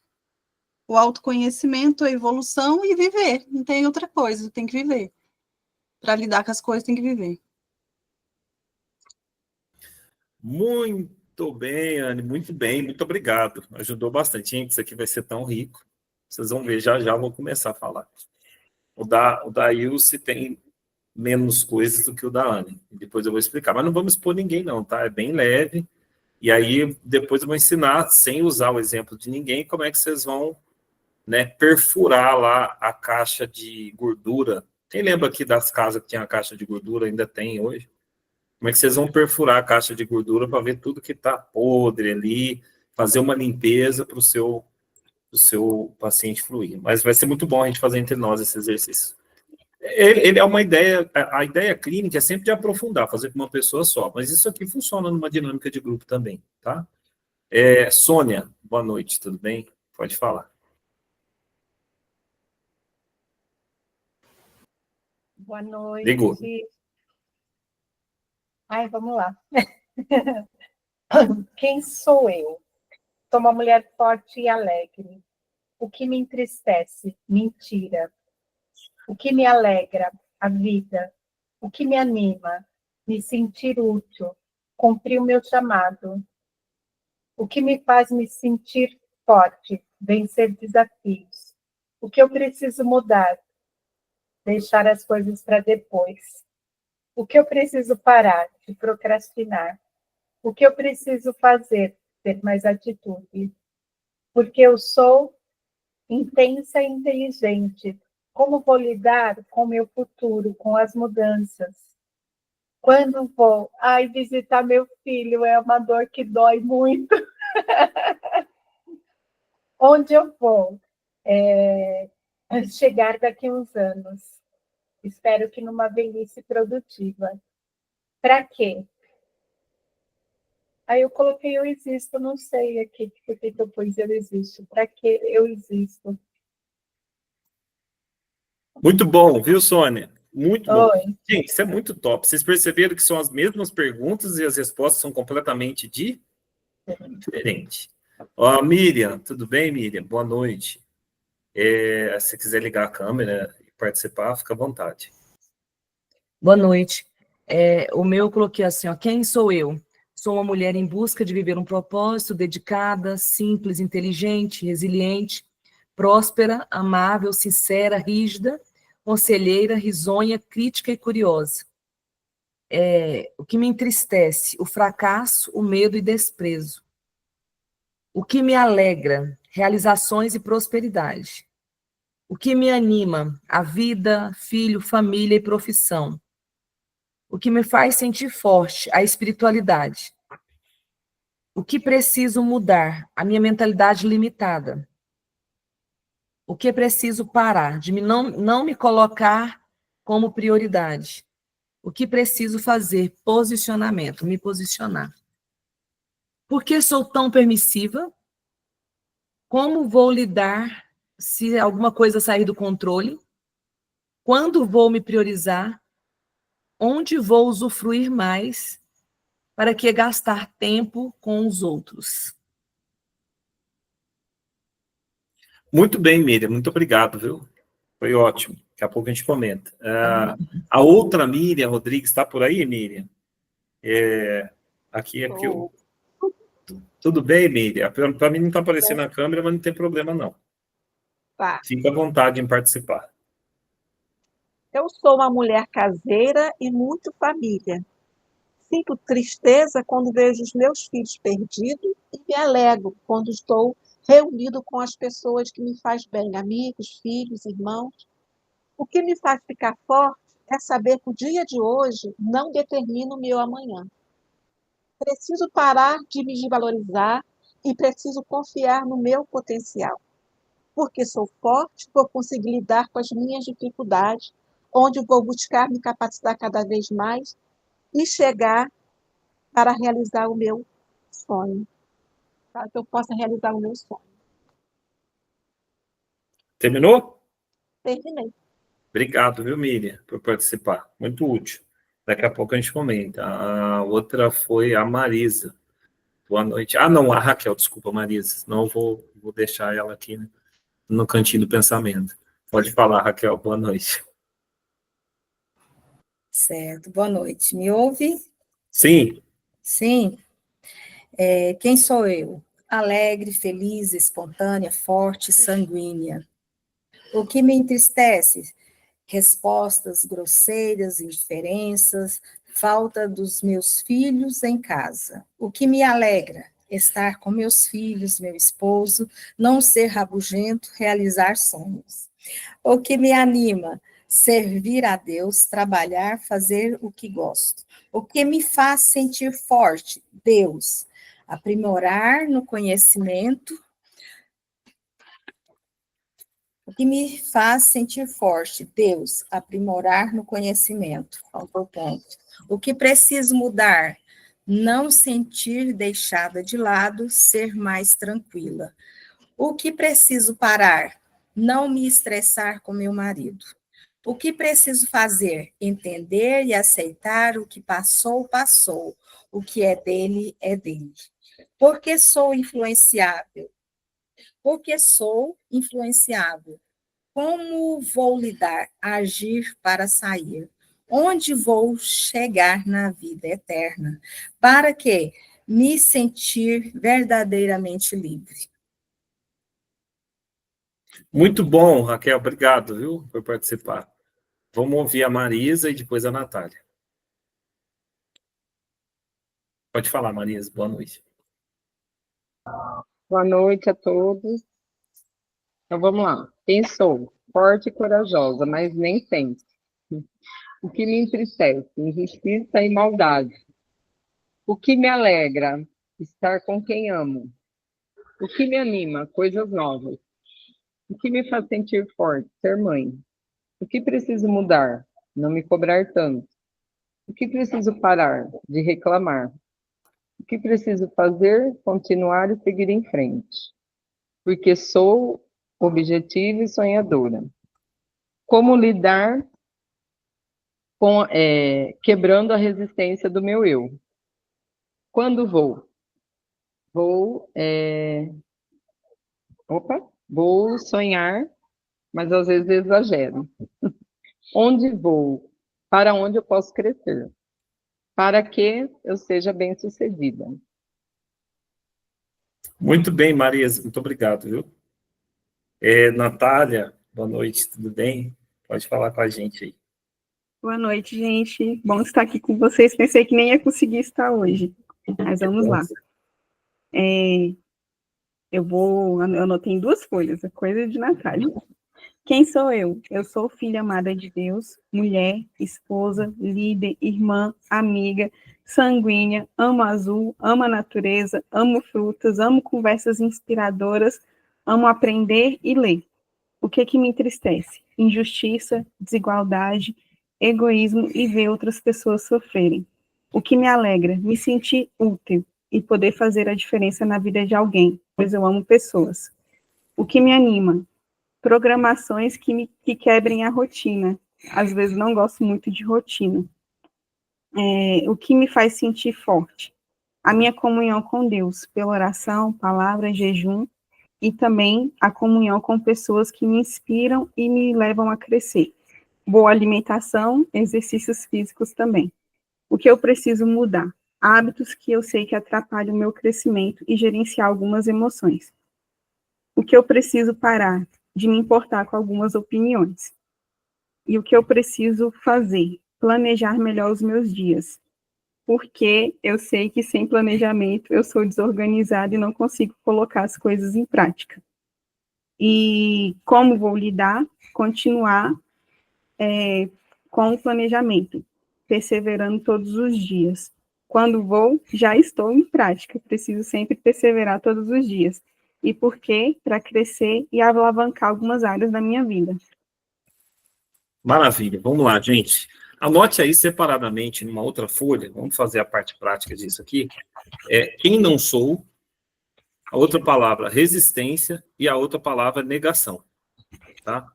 o autoconhecimento, a evolução e viver. Não tem outra coisa, tem que viver. Para lidar com as coisas, tem que viver. Muito bem, Anne, muito bem, muito obrigado. Ajudou bastante, hein? Isso aqui vai ser tão rico. Vocês vão ver, já já vou começar a falar. O da Ilse tem menos coisas do que o da Anne. Depois eu vou explicar. Mas não vamos expor ninguém, não, tá? É bem leve. E aí, depois eu vou ensinar, sem usar o exemplo de ninguém, como é que vocês vão, né, perfurar lá a caixa de gordura. Quem lembra aqui das casas que tinha a caixa de gordura? Ainda tem hoje. Como é que vocês vão perfurar a caixa de gordura para ver tudo que está podre ali, fazer uma limpeza para o seu paciente fluir. Mas vai ser muito bom a gente fazer entre nós esse exercício. Ele é uma ideia, a ideia clínica é sempre de aprofundar, fazer com uma pessoa só, mas isso aqui funciona numa dinâmica de grupo também, tá? Sônia, boa noite, tudo bem? Pode falar. Boa noite. Ligou. Ai, vamos lá. Quem sou eu? Sou uma mulher forte e alegre. O que me entristece? Mentira. O que me alegra? A vida. O que me anima? Me sentir útil. Cumprir o meu chamado. O que me faz me sentir forte? Vencer desafios. O que eu preciso mudar? Deixar as coisas para depois. O que eu preciso parar de procrastinar? O que eu preciso fazer? Ter mais atitude. Porque eu sou intensa e inteligente. Como vou lidar com o meu futuro, com as mudanças? Quando vou? Ai, visitar meu filho é uma dor que dói muito. Onde eu vou? Chegar daqui a uns anos. Espero que numa velhice produtiva. Para quê? Aí eu coloquei eu existo, não sei aqui por que eu pus eu existo. Para que eu existo? Muito bom, viu, Sônia? Muito bom. Oi. Gente, isso é muito top. Vocês perceberam que são as mesmas perguntas e as respostas são completamente diferentes. Ó, Miriam, tudo bem, Miriam? Boa noite. Se quiser ligar a câmera e participar, fica à vontade. Boa noite. O meu eu coloquei assim, ó, quem sou eu? Sou uma mulher em busca de viver um propósito, dedicada, simples, inteligente, resiliente, próspera, amável, sincera, rígida, conselheira, risonha, crítica e curiosa. O que me entristece? O fracasso, o medo e desprezo. O que me alegra? Realizações e prosperidade. O que me anima? A vida, filho, família e profissão. O que me faz sentir forte? A espiritualidade. O que preciso mudar? A minha mentalidade limitada. O que preciso parar? De não me colocar como prioridade. O que preciso fazer? Posicionamento, me posicionar. Por que sou tão permissiva? Como vou lidar se alguma coisa sair do controle? Quando vou me priorizar? Onde vou usufruir mais? Para que gastar tempo com os outros? Muito bem, Miriam, muito obrigado, viu? Foi ótimo. Daqui a pouco a gente comenta. A outra Miriam Rodrigues está por aí, Miriam? Aqui é porque eu... Tudo bem, Miriam? Para mim não está aparecendo na câmera, mas não tem problema, não. Tá. Fica à vontade em participar. Eu sou uma mulher caseira e muito família. Sinto tristeza quando vejo os meus filhos perdidos e me alegro quando estou reunido com as pessoas que me faz bem, amigos, filhos, irmãos. O que me faz ficar forte é saber que o dia de hoje não determina o meu amanhã. Preciso parar de me desvalorizar e preciso confiar no meu potencial. Porque sou forte, vou conseguir lidar com as minhas dificuldades, onde vou buscar me capacitar cada vez mais e chegar para realizar o meu sonho, para que eu possa realizar o meu sonho. Terminou? Terminei. Obrigado, viu, Miriam, por participar. Muito útil. Daqui a pouco a gente comenta. A outra foi a Marisa. Boa noite. Ah, não, a Raquel, desculpa, Marisa. Senão eu vou deixar ela aqui, né, no cantinho do pensamento. Pode falar, Raquel. Boa noite. Certo, boa noite. Me ouve? Sim. Sim. Quem sou eu? Alegre, feliz, espontânea, forte, sanguínea. O que me entristece? Respostas grosseiras, indiferenças, falta dos meus filhos em casa. O que me alegra? Estar com meus filhos, meu esposo, não ser rabugento, realizar sonhos. O que me anima? Servir a Deus, trabalhar, fazer o que gosto. O que me faz sentir forte? Deus. Aprimorar no conhecimento. O que me faz sentir forte? Deus. Aprimorar no conhecimento. Faltou ponto. O que preciso mudar? Não sentir deixada de lado, ser mais tranquila. O que preciso parar? Não me estressar com meu marido. O que preciso fazer? Entender e aceitar o que passou, passou. O que é dele, é dele. Porque sou influenciável? Porque sou influenciável. Como vou lidar, agir para sair? Onde vou chegar na vida eterna? Para quê? Me sentir verdadeiramente livre. Muito bom, Raquel. Obrigado, viu, por participar. Vamos ouvir a Marisa e depois a Natália. Pode falar, Marisa. Boa noite. Boa noite a todos. Então vamos lá. Quem sou? Forte e corajosa, mas nem sempre. O que me entristece? Injustiça e maldade. O que me alegra? Estar com quem amo. O que me anima? Coisas novas. O que me faz sentir forte? Ser mãe. O que preciso mudar? Não me cobrar tanto. O que preciso parar? De reclamar. O que preciso fazer? Continuar e seguir em frente. Porque sou objetiva e sonhadora. Como lidar com quebrando a resistência do meu eu? Quando vou? Vou sonhar, mas às vezes exagero. Onde vou? Para onde eu posso crescer? Para que eu seja bem-sucedida. Muito bem, Marisa. Muito obrigado, viu? Natália, boa noite, tudo bem? Pode falar com a gente aí. Boa noite, gente. Bom estar aqui com vocês. Pensei que nem ia conseguir estar hoje, mas vamos lá. Eu anotei em 2 folhas, a coisa de Natália. Quem sou eu? Eu sou filha amada de Deus, mulher, esposa, líder, irmã, amiga, sanguínea, amo azul, amo a natureza, amo frutas, amo conversas inspiradoras, amo aprender e ler. O que me entristece? Injustiça, desigualdade, egoísmo e ver outras pessoas sofrerem. O que me alegra? Me sentir útil e poder fazer a diferença na vida de alguém, pois eu amo pessoas. O que me anima? Programações que quebrem a rotina. Às vezes não gosto muito de rotina. O que me faz sentir forte? A minha comunhão com Deus, pela oração, palavra, jejum. e também a comunhão com pessoas que me inspiram e me levam a crescer. Boa alimentação, exercícios físicos também. O que eu preciso mudar? Hábitos que eu sei que atrapalham o meu crescimento e gerenciar algumas emoções. O que eu preciso parar? De me importar com algumas opiniões. E o que eu preciso fazer? Planejar melhor os meus dias. Porque eu sei que sem planejamento eu sou desorganizada e não consigo colocar as coisas em prática. E como vou lidar? Continuar com o planejamento, perseverando todos os dias. Quando vou, já estou em prática, preciso sempre perseverar todos os dias. E por quê? Para crescer e alavancar algumas áreas da minha vida. Maravilha, vamos lá, gente. Anote aí separadamente numa outra folha, vamos fazer a parte prática disso aqui. Quem não sou, a outra palavra resistência e a outra palavra negação, tá?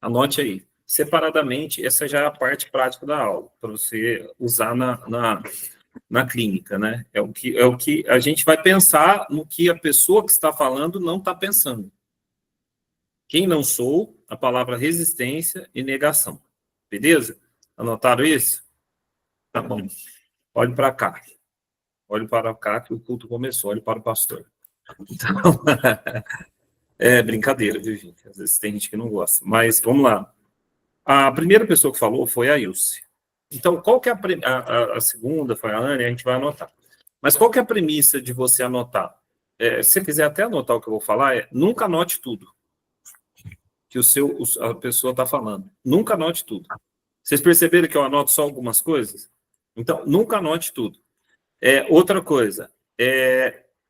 Anote aí. Separadamente, essa já é a parte prática da aula, para você usar na clínica, né? É o que a gente vai pensar no que a pessoa que está falando não está pensando. Quem não sou, a palavra resistência e negação. Beleza? Anotaram isso? Tá bom. Olhe para cá. Olhe para cá que o culto começou. Olhe para o pastor. Então, é brincadeira, viu, gente? Às vezes tem gente que não gosta. Mas vamos lá. A primeira pessoa que falou foi a Ilse. Então, qual que é a segunda? Foi a Ana, a gente vai anotar. Mas qual que é a premissa de você anotar? Se você quiser até anotar o que eu vou falar, nunca anote tudo que a pessoa está falando. Nunca anote tudo. Vocês perceberam que eu anoto só algumas coisas? Então, nunca anote tudo. Outra coisa,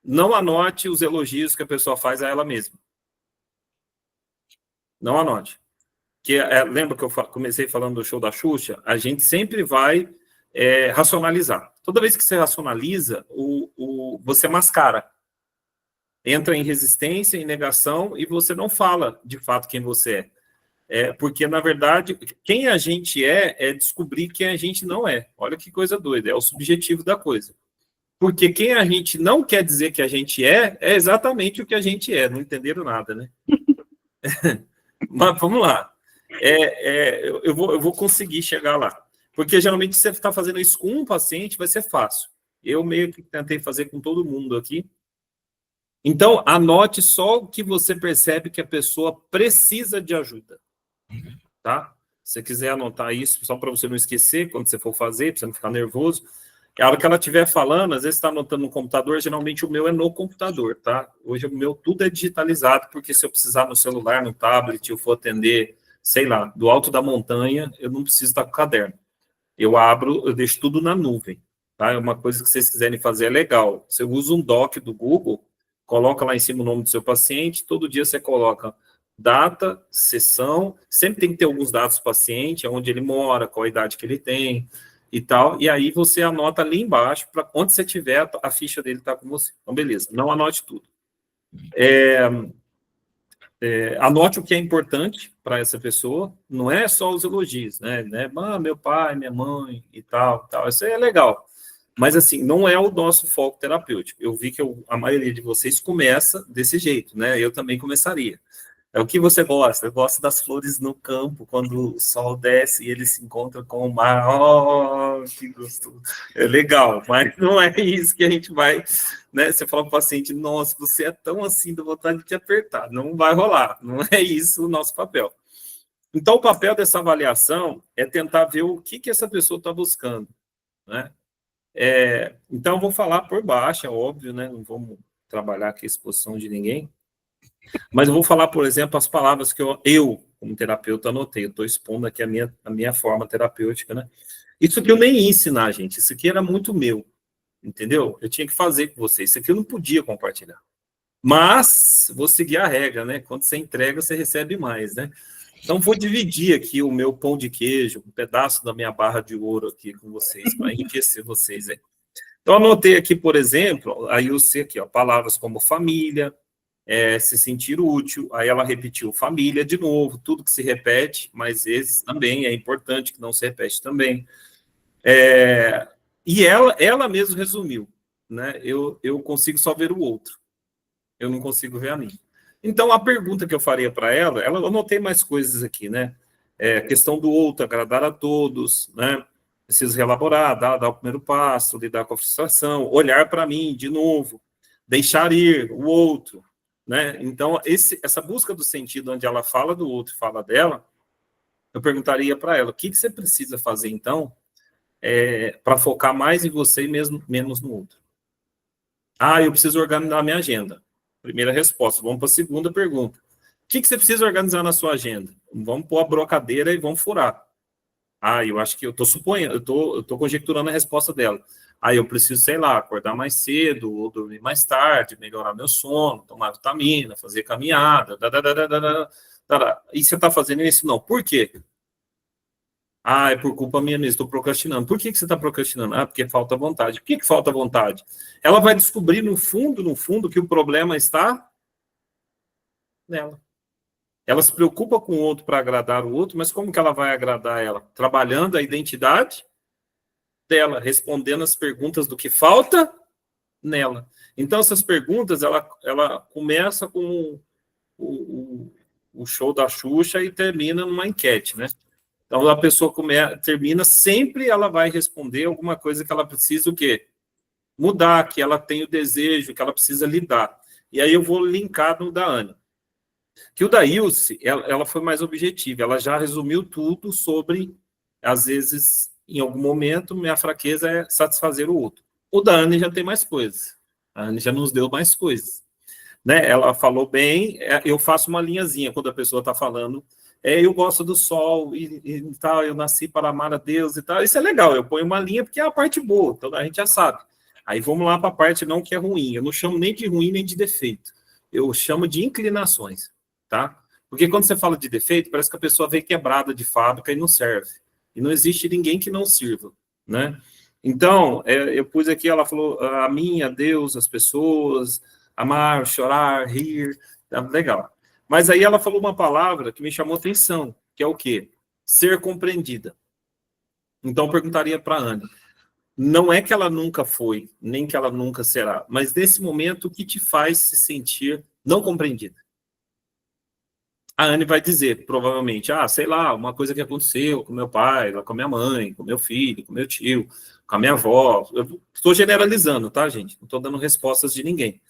não anote os elogios que a pessoa faz a ela mesma. Não anote. Lembra que eu comecei falando do show da Xuxa? A gente sempre vai racionalizar. Toda vez que você racionaliza, você mascara. Entra em resistência, em negação, e você não fala, de fato, quem você é. Porque, na verdade, quem a gente é descobrir quem a gente não é. Olha que coisa doida, é o subjetivo da coisa. Porque quem a gente não quer dizer que a gente é exatamente o que a gente é. Não entenderam nada, né? Mas vamos lá. Eu vou conseguir chegar lá. Porque, geralmente, se você está fazendo isso com um paciente, vai ser fácil. Eu meio que tentei fazer com todo mundo aqui. Então, anote só o que você percebe que a pessoa precisa de ajuda. Tá? Se você quiser anotar isso, só para você não esquecer, quando você for fazer, para você não ficar nervoso. A hora que ela estiver falando, às vezes está anotando no computador, geralmente o meu é no computador, tá? Hoje o meu tudo é digitalizado, porque se eu precisar no celular, no tablet, eu for atender, sei lá, do alto da montanha, eu não preciso estar com o caderno. Eu deixo tudo na nuvem, tá? É uma coisa que vocês quiserem fazer, é legal. Você usa um doc do Google, coloca lá em cima o nome do seu paciente, todo dia você coloca data, sessão, sempre tem que ter alguns dados do paciente, onde ele mora, qual a idade que ele tem e tal, e aí você anota ali embaixo, para onde você tiver, a ficha dele está com você. Então, beleza, não anote tudo. Anote o que é importante para essa pessoa, não é só os elogios, né? Meu pai, minha mãe e tal, isso aí é legal. Mas, assim, não é o nosso foco terapêutico. Eu vi que a maioria de vocês começa desse jeito, né? Eu também começaria. O que você gosta? Eu gosto das flores no campo, quando o sol desce e ele se encontra com o mar. Oh, que gostoso. É legal, mas não é isso que a gente vai, né? Você fala para o paciente, nossa, você é tão assim, dá vontade de te apertar. Não vai rolar, não é isso o nosso papel. Então, o papel dessa avaliação é tentar ver o que essa pessoa está buscando, né? Então, eu vou falar por baixo, é óbvio, né? Não vamos trabalhar aqui a exposição de ninguém. Mas eu vou falar, por exemplo, as palavras que eu como terapeuta, anotei. Eu estou expondo aqui a minha forma terapêutica, né? Isso aqui eu nem ia ensinar, gente. Isso aqui era muito meu, entendeu? Eu tinha que fazer com vocês. Isso aqui eu não podia compartilhar. Mas vou seguir a regra, né? Quando você entrega, você recebe mais, né? Então, vou dividir aqui o meu pão de queijo, um pedaço da minha barra de ouro aqui com vocês, para enriquecer vocês aí. Então, anotei aqui, por exemplo, aí eu sei aqui, ó, palavras como família, se sentir útil, aí ela repetiu família de novo, tudo que se repete, mas vezes também é importante que não se repete também. E ela mesmo resumiu, né? Eu consigo só ver o outro, eu não consigo ver a mim. Então, a pergunta que eu faria para ela, eu anotei mais coisas aqui, né? Questão do outro, agradar a todos, né? Preciso reelaborar, dar o primeiro passo, lidar com a frustração, olhar para mim de novo, deixar ir o outro, né? Então, essa busca do sentido, onde ela fala do outro e fala dela, eu perguntaria para ela, o que você precisa fazer, então, para focar mais em você e menos no outro? Eu preciso organizar minha agenda. Primeira resposta. Vamos para a segunda pergunta. O que você precisa organizar na sua agenda? Vamos pôr a brocadeira e vamos furar. Eu acho que eu estou suponhando, eu tô conjecturando a resposta dela. Eu preciso, sei lá, acordar mais cedo, ou dormir mais tarde, melhorar meu sono, tomar vitamina, fazer caminhada, E você está fazendo isso? Não. Por quê? É por culpa minha mesmo, estou procrastinando. Por que você está procrastinando? Porque falta vontade. Por que falta vontade? Ela vai descobrir, no fundo, que o problema está nela. Ela se preocupa com o outro para agradar o outro, mas como que ela vai agradar ela? Trabalhando a identidade dela, respondendo as perguntas do que falta nela. Então, essas perguntas, ela começa com o show da Xuxa e termina numa enquete, né? Então, a pessoa termina, sempre ela vai responder alguma coisa que ela precisa, o quê? Mudar, que ela tem o desejo, que ela precisa lidar. E aí eu vou linkar no da Anne. Que o da Ilse, ela foi mais objetiva, ela já resumiu tudo sobre, às vezes, em algum momento, minha fraqueza é satisfazer o outro. O da Anne já tem mais coisas. A Anne já nos deu mais coisas. Né? Ela falou bem, eu faço uma linhazinha quando a pessoa está falando, eu gosto do sol e tal, eu nasci para amar a Deus e tal. Isso é legal, eu ponho uma linha porque é a parte boa, então a gente já sabe. Aí vamos lá para a parte não que é ruim. Eu não chamo nem de ruim nem de defeito. Eu chamo de inclinações, tá? Porque quando você fala de defeito, parece que a pessoa veio quebrada de fábrica e não serve. E não existe ninguém que não sirva, né? Então, eu pus aqui, ela falou, a mim, a Deus, as pessoas, amar, chorar, rir, legal. Mas aí ela falou uma palavra que me chamou atenção, que é o quê? Ser compreendida. Então, eu perguntaria para a Anne, não é que ela nunca foi, nem que ela nunca será, mas nesse momento, o que te faz se sentir não compreendida? A Anne vai dizer, provavelmente, sei lá, uma coisa que aconteceu com meu pai, com a minha mãe, com meu filho, com meu tio, com a minha avó. Eu estou generalizando, tá, gente? Não estou dando respostas de ninguém.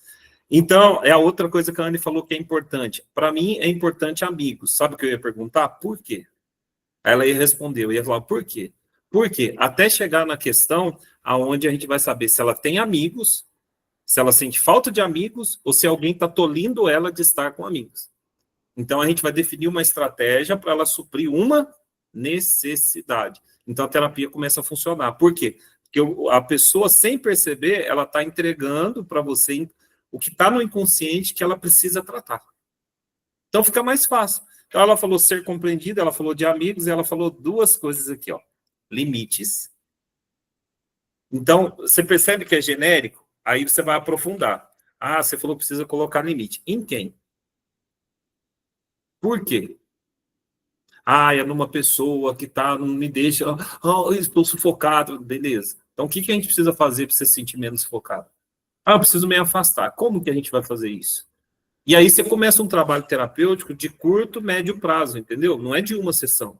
Então, é a outra coisa que a Anne falou que é importante. Para mim, é importante amigos. Sabe o que eu ia perguntar? Por quê? Aí ela ia responder, eu ia falar, por quê? Por quê? Até chegar na questão aonde a gente vai saber se ela tem amigos, se ela sente falta de amigos, ou se alguém está tolindo ela de estar com amigos. Então, a gente vai definir uma estratégia para ela suprir uma necessidade. Então, a terapia começa a funcionar. Por quê? Porque a pessoa, sem perceber, ela está entregando para você o que está no inconsciente que ela precisa tratar. Então, fica mais fácil. Então, ela falou ser compreendida, ela falou de amigos, e ela falou duas coisas aqui, ó. Limites. Então, você percebe que é genérico? Aí você vai aprofundar. Você falou que precisa colocar limite. Em quem? Por quê? É numa pessoa que não me deixa... estou sufocado. Beleza. Então, o que a gente precisa fazer para você se sentir menos sufocado? Eu preciso me afastar. Como que a gente vai fazer isso? E aí você começa um trabalho terapêutico de curto, médio prazo, entendeu? Não é de uma sessão.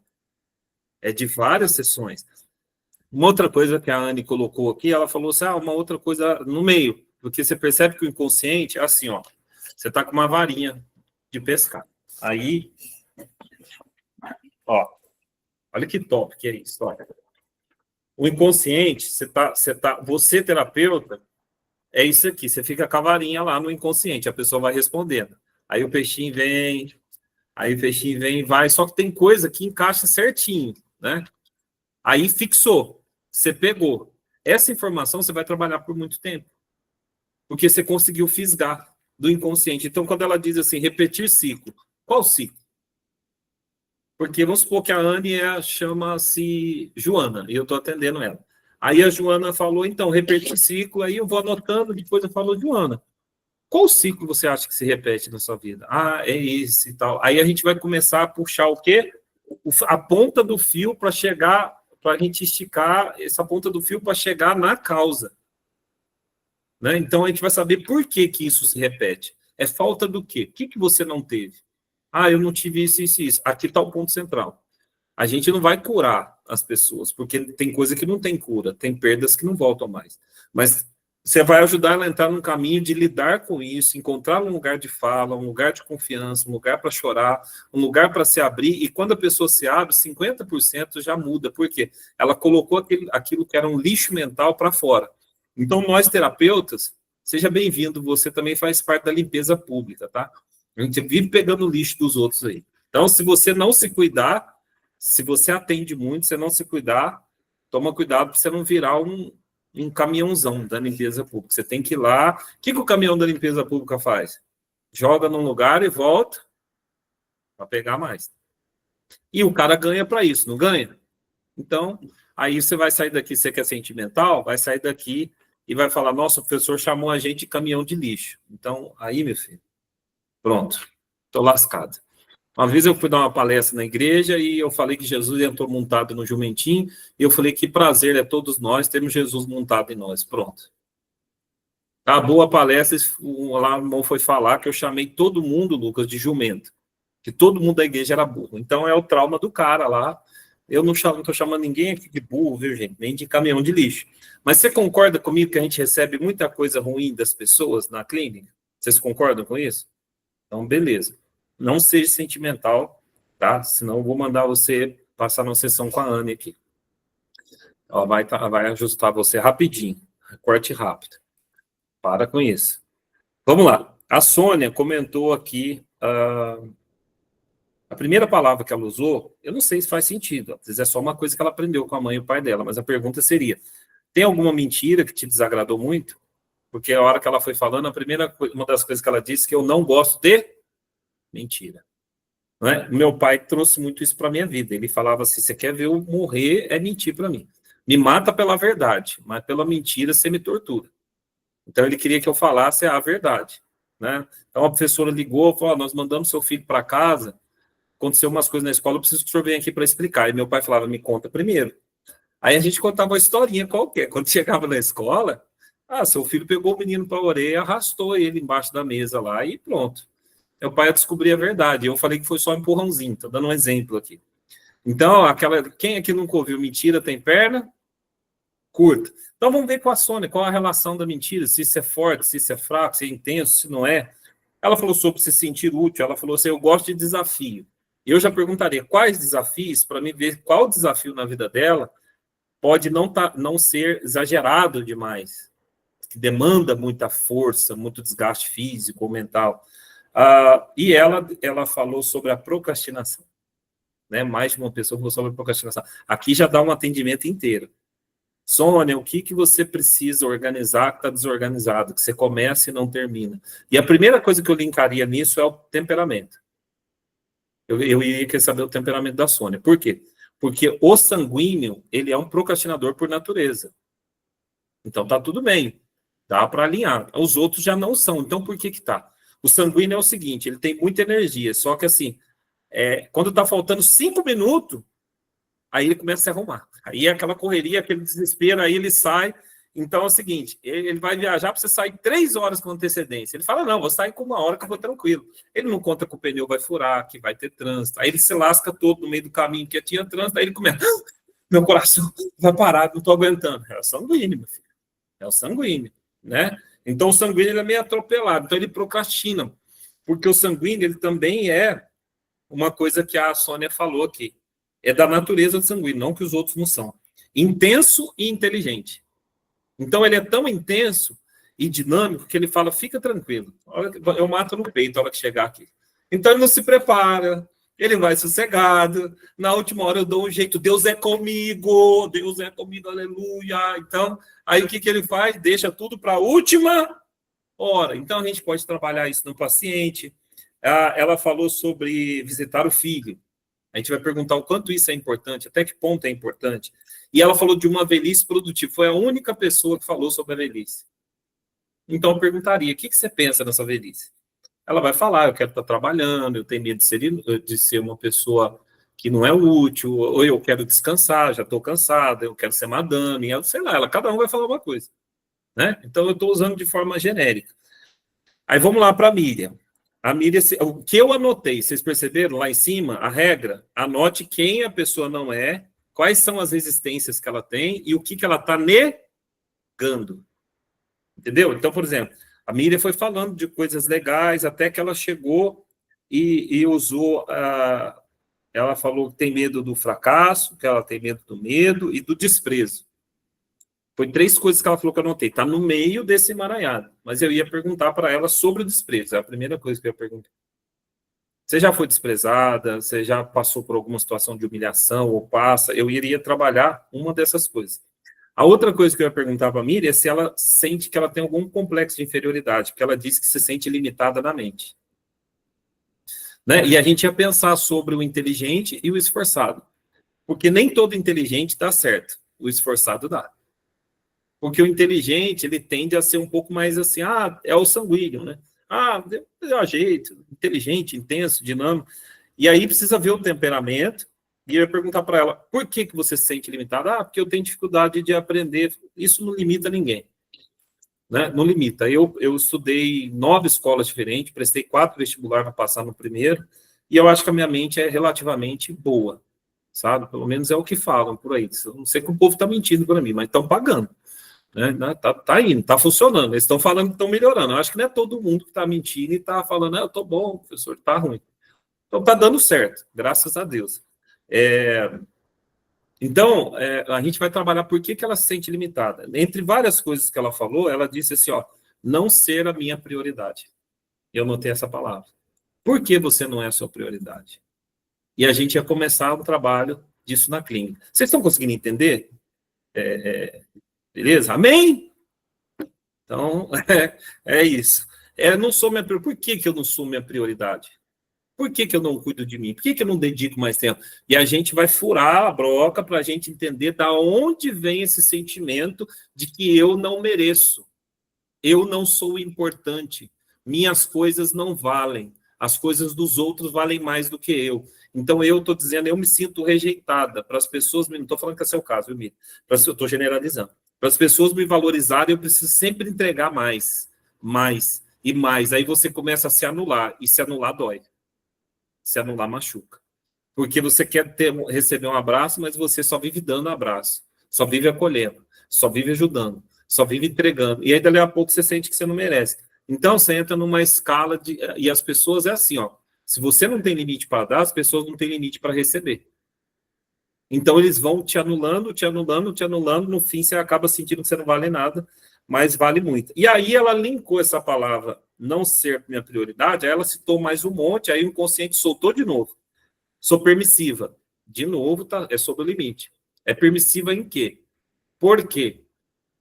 É de várias sessões. Uma outra coisa que a Anne colocou aqui, ela falou assim, uma outra coisa no meio. Porque você percebe que o inconsciente é assim, ó. Você está com uma varinha de pescar. Aí, olha que top que é isso, olha. O inconsciente, você terapeuta, é isso aqui, você fica com a varinha lá no inconsciente, a pessoa vai respondendo. Aí o peixinho vem, vai, só que tem coisa que encaixa certinho, né? Aí fixou, você pegou. Essa informação você vai trabalhar por muito tempo, porque você conseguiu fisgar do inconsciente. Então, quando ela diz assim, repetir ciclo, qual ciclo? Porque vamos supor que a Anne chama-se Joana, e eu estou atendendo ela. Aí a Joana falou, então, repetir ciclo, aí eu vou anotando, depois eu falo, Joana, qual ciclo você acha que se repete na sua vida? É esse e tal. Aí a gente vai começar a puxar o quê? A ponta do fio para chegar, para a gente esticar essa ponta do fio para chegar na causa. Né? Então a gente vai saber por que isso se repete. É falta do quê? O que que você não teve? Ah, eu não tive isso, isso, isso. Aqui está o ponto central. A gente não vai curar as pessoas, porque tem coisa que não tem cura, tem perdas que não voltam mais. Mas você vai ajudar ela a entrar num caminho de lidar com isso, encontrar um lugar de fala, um lugar de confiança, um lugar para chorar, um lugar para se abrir, e quando a pessoa se abre, 50% já muda. Por quê? Ela colocou aquilo que era um lixo mental para fora. Então, nós terapeutas, seja bem-vindo, você também faz parte da limpeza pública, tá? A gente vive pegando o lixo dos outros aí. Então, se você não se cuidar, se você atende muito, se não se cuidar, toma cuidado para você não virar um caminhãozão da limpeza pública. Você tem que ir lá. O que o caminhão da limpeza pública faz? Joga num lugar e volta para pegar mais. E o cara ganha para isso, não ganha? Então, aí você vai sair daqui, você que é sentimental, vai sair daqui e vai falar, nossa, o professor chamou a gente de caminhão de lixo. Então, aí, meu filho, pronto, estou lascado. Uma vez eu fui dar uma palestra na igreja e eu falei que Jesus entrou montado no jumentinho, e eu falei que prazer é todos nós termos Jesus montado em nós. Pronto. Acabou a palestra, lá o irmão foi falar que eu chamei todo mundo, Lucas, de jumento, que todo mundo da igreja era burro. Então é o trauma do cara lá. Eu não estou chamando ninguém aqui de burro, viu, gente? Nem de caminhão de lixo. Mas você concorda comigo que a gente recebe muita coisa ruim das pessoas na clínica? Vocês concordam com isso? Então, beleza. Não seja sentimental, tá? Senão eu vou mandar você passar numa sessão com a Anne aqui. Ela vai ajustar você rapidinho. Corte rápido. Para com isso. Vamos lá. A Sônia comentou aqui a primeira palavra que ela usou, eu não sei se faz sentido. Às vezes é só uma coisa que ela aprendeu com a mãe e o pai dela, mas a pergunta seria, tem alguma mentira que te desagradou muito? Porque a hora que ela foi falando, uma das coisas que ela disse que eu não gosto de mentira. Não é? Meu pai trouxe muito isso para a minha vida. Ele falava assim, você quer ver eu morrer, é mentir para mim. Me mata pela verdade, mas pela mentira você me tortura. Então ele queria que eu falasse a verdade. Né? Então a professora ligou, falou, nós mandamos seu filho para casa, aconteceu umas coisas na escola, eu preciso que o senhor venha aqui para explicar. E meu pai falava, me conta primeiro. Aí a gente contava uma historinha qualquer. Quando chegava na escola, seu filho pegou o menino para a orelha, arrastou ele embaixo da mesa lá e pronto. Meu pai ia descobrir a verdade. Eu falei que foi só um empurrãozinho, estou dando um exemplo aqui. Então, quem aqui nunca ouviu mentira tem perna curta? Então, vamos ver com a Sônia, qual a relação da mentira, se isso é forte, se isso é fraco, se é intenso, se não é. Ela falou sobre se sentir útil, ela falou assim, eu gosto de desafio. Eu já perguntaria quais desafios, para mim ver qual desafio na vida dela pode não ser exagerado demais, que demanda muita força, muito desgaste físico ou mental. E ela falou sobre a procrastinação. Né? Mais de uma pessoa falou sobre a procrastinação. Aqui já dá um atendimento inteiro. Sônia, o que você precisa organizar que está desorganizado, que você começa e não termina? E a primeira coisa que eu linkaria nisso é o temperamento. Eu iria saber o temperamento da Sônia. Por quê? Porque o sanguíneo, ele é um procrastinador por natureza. Então tá tudo bem. Dá para alinhar. Os outros já não são. Então por que tá? O sanguíneo é o seguinte, ele tem muita energia, só que assim, quando está faltando 5 minutos, aí ele começa a se arrumar. Aí é aquela correria, aquele desespero, aí ele sai. Então é o seguinte, ele vai viajar para você sair 3 horas com antecedência. Ele fala, não, vou sair com 1 hora que eu vou tranquilo. Ele não conta que o pneu vai furar, que vai ter trânsito. Aí ele se lasca todo no meio do caminho, que tinha trânsito, aí ele começa, meu coração vai parar, não estou aguentando. É o sanguíneo, meu filho. É o sanguíneo, né? Então, o sanguíneo ele é meio atropelado, então ele procrastina, porque o sanguíneo ele também é uma coisa que a Sônia falou aqui, é da natureza do sanguíneo, não que os outros não são. Intenso e inteligente. Então, ele é tão intenso e dinâmico que ele fala, fica tranquilo, eu mato no peito a hora que chegar aqui. Então, ele não se prepara, ele vai sossegado, na última hora eu dou um jeito, Deus é comigo, aleluia. Então, aí o que ele faz? Deixa tudo para a última hora. Então, a gente pode trabalhar isso no paciente. Ela falou sobre visitar o filho. A gente vai perguntar o quanto isso é importante, até que ponto é importante. E ela falou de uma velhice produtiva. Foi a única pessoa que falou sobre a velhice. Então, eu perguntaria, o que você pensa nessa velhice? Ela vai falar, eu quero estar trabalhando, eu tenho medo de ser uma pessoa que não é útil, ou eu quero descansar, já estou cansada, eu quero ser madame, sei lá, cada um vai falar uma coisa. Né? Então, eu estou usando de forma genérica. Aí vamos lá para a Miriam. A Miriam, o que eu anotei, vocês perceberam lá em cima, a regra, anote quem a pessoa não é, quais são as resistências que ela tem e o que ela está negando. Entendeu? Então, por exemplo, a Miriam foi falando de coisas legais até que ela chegou e usou... ela falou que tem medo do fracasso, que ela tem medo do medo e do desprezo. Foi 3 coisas que ela falou que eu anotei. Está no meio desse emaranhado. Mas eu ia perguntar para ela sobre o desprezo. É a primeira coisa que eu ia perguntar. Você já foi desprezada? Você já passou por alguma situação de humilhação ou passa? Eu iria trabalhar uma dessas coisas. A outra coisa que eu ia perguntar para a Miriam é se ela sente que ela tem algum complexo de inferioridade, porque ela disse que se sente limitada na mente. Né? E a gente ia pensar sobre o inteligente e o esforçado. Porque nem todo inteligente dá certo. O esforçado dá. Porque o inteligente, ele tende a ser um pouco mais assim, é o sanguíneo, né? Deu jeito, inteligente, intenso, dinâmico. E aí precisa ver o temperamento, e eu ia perguntar para ela, por que você se sente limitada? Porque eu tenho dificuldade de aprender. Isso não limita ninguém. Né? Não limita. Eu estudei 9 escolas diferentes, prestei 4 vestibulares para passar no primeiro, e eu acho que a minha mente é relativamente boa, sabe? Pelo menos é o que falam por aí. Eu não sei que o povo está mentindo para mim, mas estão pagando. Né? Tá indo, tá funcionando. Eles estão falando que estão melhorando. Eu acho que não é todo mundo que está mentindo e está falando, eu tô bom, professor, tá ruim. Então tá dando certo, graças a Deus. Então, a gente vai trabalhar por que ela se sente limitada. Entre várias coisas que ela falou, ela disse assim, não ser a minha prioridade. Eu notei essa palavra. Por que você não é a sua prioridade? E a gente ia começar um trabalho disso na clínica. Vocês estão conseguindo entender? Beleza? Amém? Então, é isso. Não sou minha prioridade. Por que eu não sou minha prioridade? Por que eu não cuido de mim? Por que eu não dedico mais tempo? E a gente vai furar a broca para a gente entender da onde vem esse sentimento de que eu não mereço. Eu não sou importante. Minhas coisas não valem. As coisas dos outros valem mais do que eu. Então, eu estou dizendo, eu me sinto rejeitada. Para as pessoas, não estou falando que esse é o caso, viu, Miriam? Eu estou generalizando. Para as pessoas me valorizarem, eu preciso sempre entregar mais e mais. Aí você começa a se anular, e se anular dói. Se anular machuca. Porque você quer receber um abraço, mas você só vive dando abraço, só vive acolhendo, só vive ajudando, só vive entregando. E aí, dali a pouco, você sente que você não merece. Então, você entra numa escala de... E as pessoas é assim, se você não tem limite para dar, as pessoas não têm limite para receber. Então, eles vão te anulando, te anulando, te anulando, no fim, você acaba sentindo que você não vale nada, mas vale muito. E aí, ela linkou essa palavra, não ser minha prioridade, aí ela citou mais um monte, aí o inconsciente soltou de novo. Sou permissiva. De novo, é sobre o limite. É permissiva em quê? Por quê?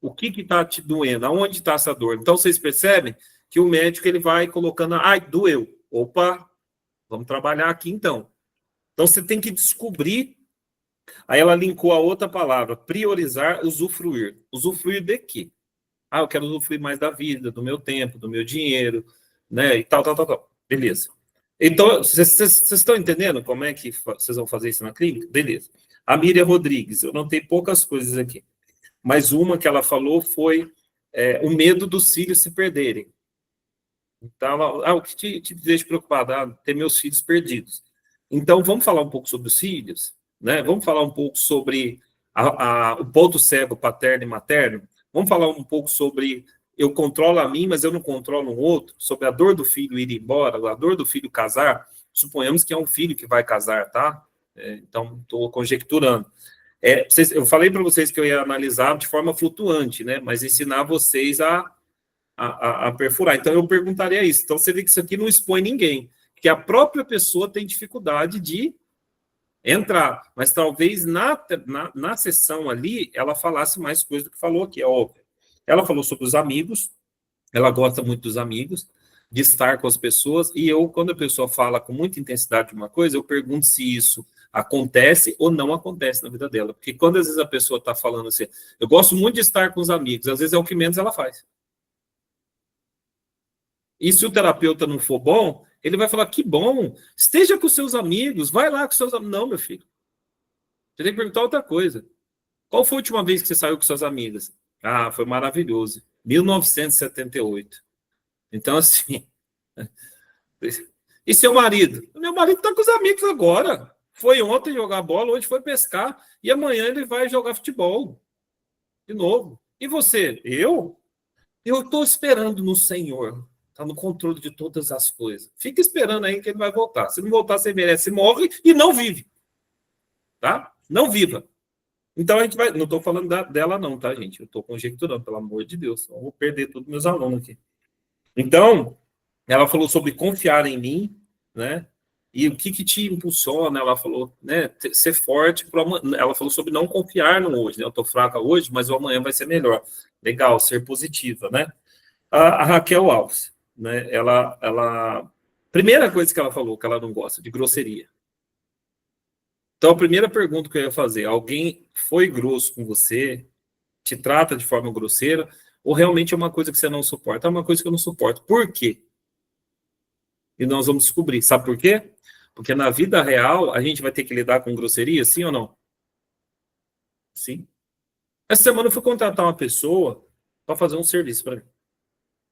O que está te doendo? Aonde está essa dor? Então, vocês percebem que o médico ele vai colocando, doeu. Opa, vamos trabalhar aqui então. Então, você tem que descobrir. Aí ela linkou a outra palavra, priorizar, usufruir. Usufruir de quê? Eu quero usufruir mais da vida, do meu tempo, do meu dinheiro, né? E tal. Beleza. Então, vocês estão entendendo como é que vocês vão fazer isso na clínica? Beleza. A Miriam Rodrigues, eu notei poucas coisas aqui. Mas uma que ela falou foi o medo dos filhos se perderem. Então, o que te deixa preocupada? Ter meus filhos perdidos. Então, vamos falar um pouco sobre os filhos, né? Vamos falar um pouco sobre o ponto cego paterno e materno. Vamos falar um pouco sobre eu controlo a mim, mas eu não controlo um outro, sobre a dor do filho ir embora, a dor do filho casar. Suponhamos que é um filho que vai casar, tá? Então, estou conjecturando. Eu falei para vocês que eu ia analisar de forma flutuante, né? Mas ensinar vocês a perfurar. Então, eu perguntaria isso. Então, você vê que isso aqui não expõe ninguém, que a própria pessoa tem dificuldade de entrar. Mas talvez na sessão ali, ela falasse mais coisa do que falou aqui, é óbvio. Ela falou sobre os amigos, ela gosta muito dos amigos, de estar com as pessoas, e quando a pessoa fala com muita intensidade de uma coisa, eu pergunto se isso acontece ou não acontece na vida dela. Porque quando às vezes a pessoa está falando assim, eu gosto muito de estar com os amigos, às vezes é o que menos ela faz. E se o terapeuta não for bom, ele vai falar, que bom, esteja com seus amigos, vai lá com seus amigos. Não, meu filho. Você tem que perguntar outra coisa. Qual foi a última vez que você saiu com suas amigas? Foi maravilhoso. 1978. Então, assim... E seu marido? Meu marido está com os amigos agora. Foi ontem jogar bola, hoje foi pescar, e amanhã ele vai jogar futebol. De novo. E você? Eu estou esperando no Senhor. Está no controle de todas as coisas. Fica esperando aí que ele vai voltar. Se não voltar, você merece, morre e não vive. Tá? Não viva. Então a gente vai... Não estou falando dela não, tá, gente? Eu estou conjecturando, pelo amor de Deus. Eu vou perder todos meus alunos aqui. Então, ela falou sobre confiar em mim, né? E o que te impulsiona? Ela falou, né? Ser forte. Ela falou sobre não confiar no hoje, né? Eu estou fraca hoje, mas o amanhã vai ser melhor. Legal, ser positiva, né? A Raquel Alves, né? Primeira coisa que ela falou, que ela não gosta, de grosseria. Então, a primeira pergunta que eu ia fazer, alguém foi grosso com você, te trata de forma grosseira, ou realmente é uma coisa que você não suporta? É uma coisa que eu não suporto. Por quê? E nós vamos descobrir. Sabe por quê? Porque na vida real, a gente vai ter que lidar com grosseria, sim ou não? Sim. Essa semana eu fui contratar uma pessoa para fazer um serviço para mim.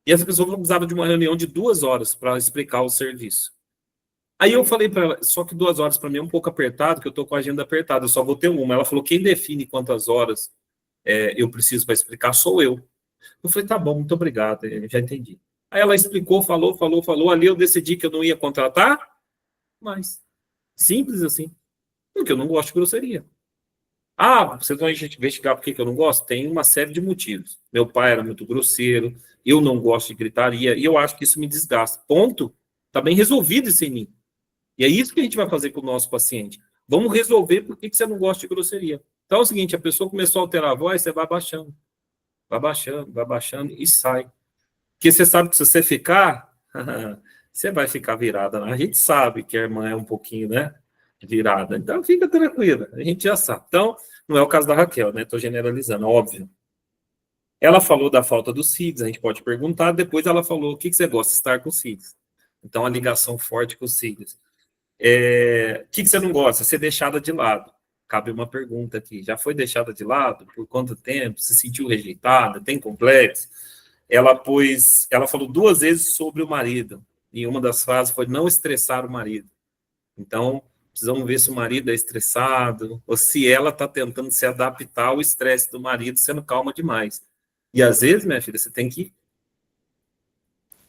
E essa pessoa precisava de uma reunião de 2 horas para explicar o serviço. Aí eu falei para ela, só que 2 horas para mim é um pouco apertado, que eu estou com a agenda apertada, eu só vou ter uma. Ela falou, quem define quantas horas eu preciso para explicar sou eu. Eu falei, tá bom, muito obrigado, já entendi. Aí ela explicou, falou, ali eu decidi que eu não ia contratar, mas simples assim, porque eu não gosto de grosseria. Ah, vocês vão investigar por que eu não gosto? Tem uma série de motivos. Meu pai era muito grosseiro, eu não gosto de gritaria, e eu acho que isso me desgasta. Ponto. Está bem resolvido isso em mim. E é isso que a gente vai fazer com o nosso paciente. Vamos resolver por que você não gosta de grosseria. Então é o seguinte, a pessoa começou a alterar a voz, você vai baixando e sai. Porque você sabe que se você ficar, você vai ficar virada. A gente sabe que a irmã é um pouquinho, né, virada. Então fica tranquila, a gente já sabe. Então, não é o caso da Raquel, né? Estou generalizando, óbvio. Ela falou da falta dos filhos, a gente pode perguntar. Depois ela falou o que você gosta de estar com os filhos. Então, a ligação forte com os filhos. O que você não gosta? Ser deixada de lado. Cabe uma pergunta aqui. Já foi deixada de lado? Por quanto tempo? Se sentiu rejeitada? Tem complexo? Ela falou 2 vezes sobre o marido. E uma das frases foi não estressar o marido. Então, precisamos ver se o marido é estressado ou se ela está tentando se adaptar ao estresse do marido, sendo calma demais. E às vezes, minha filha, você tem que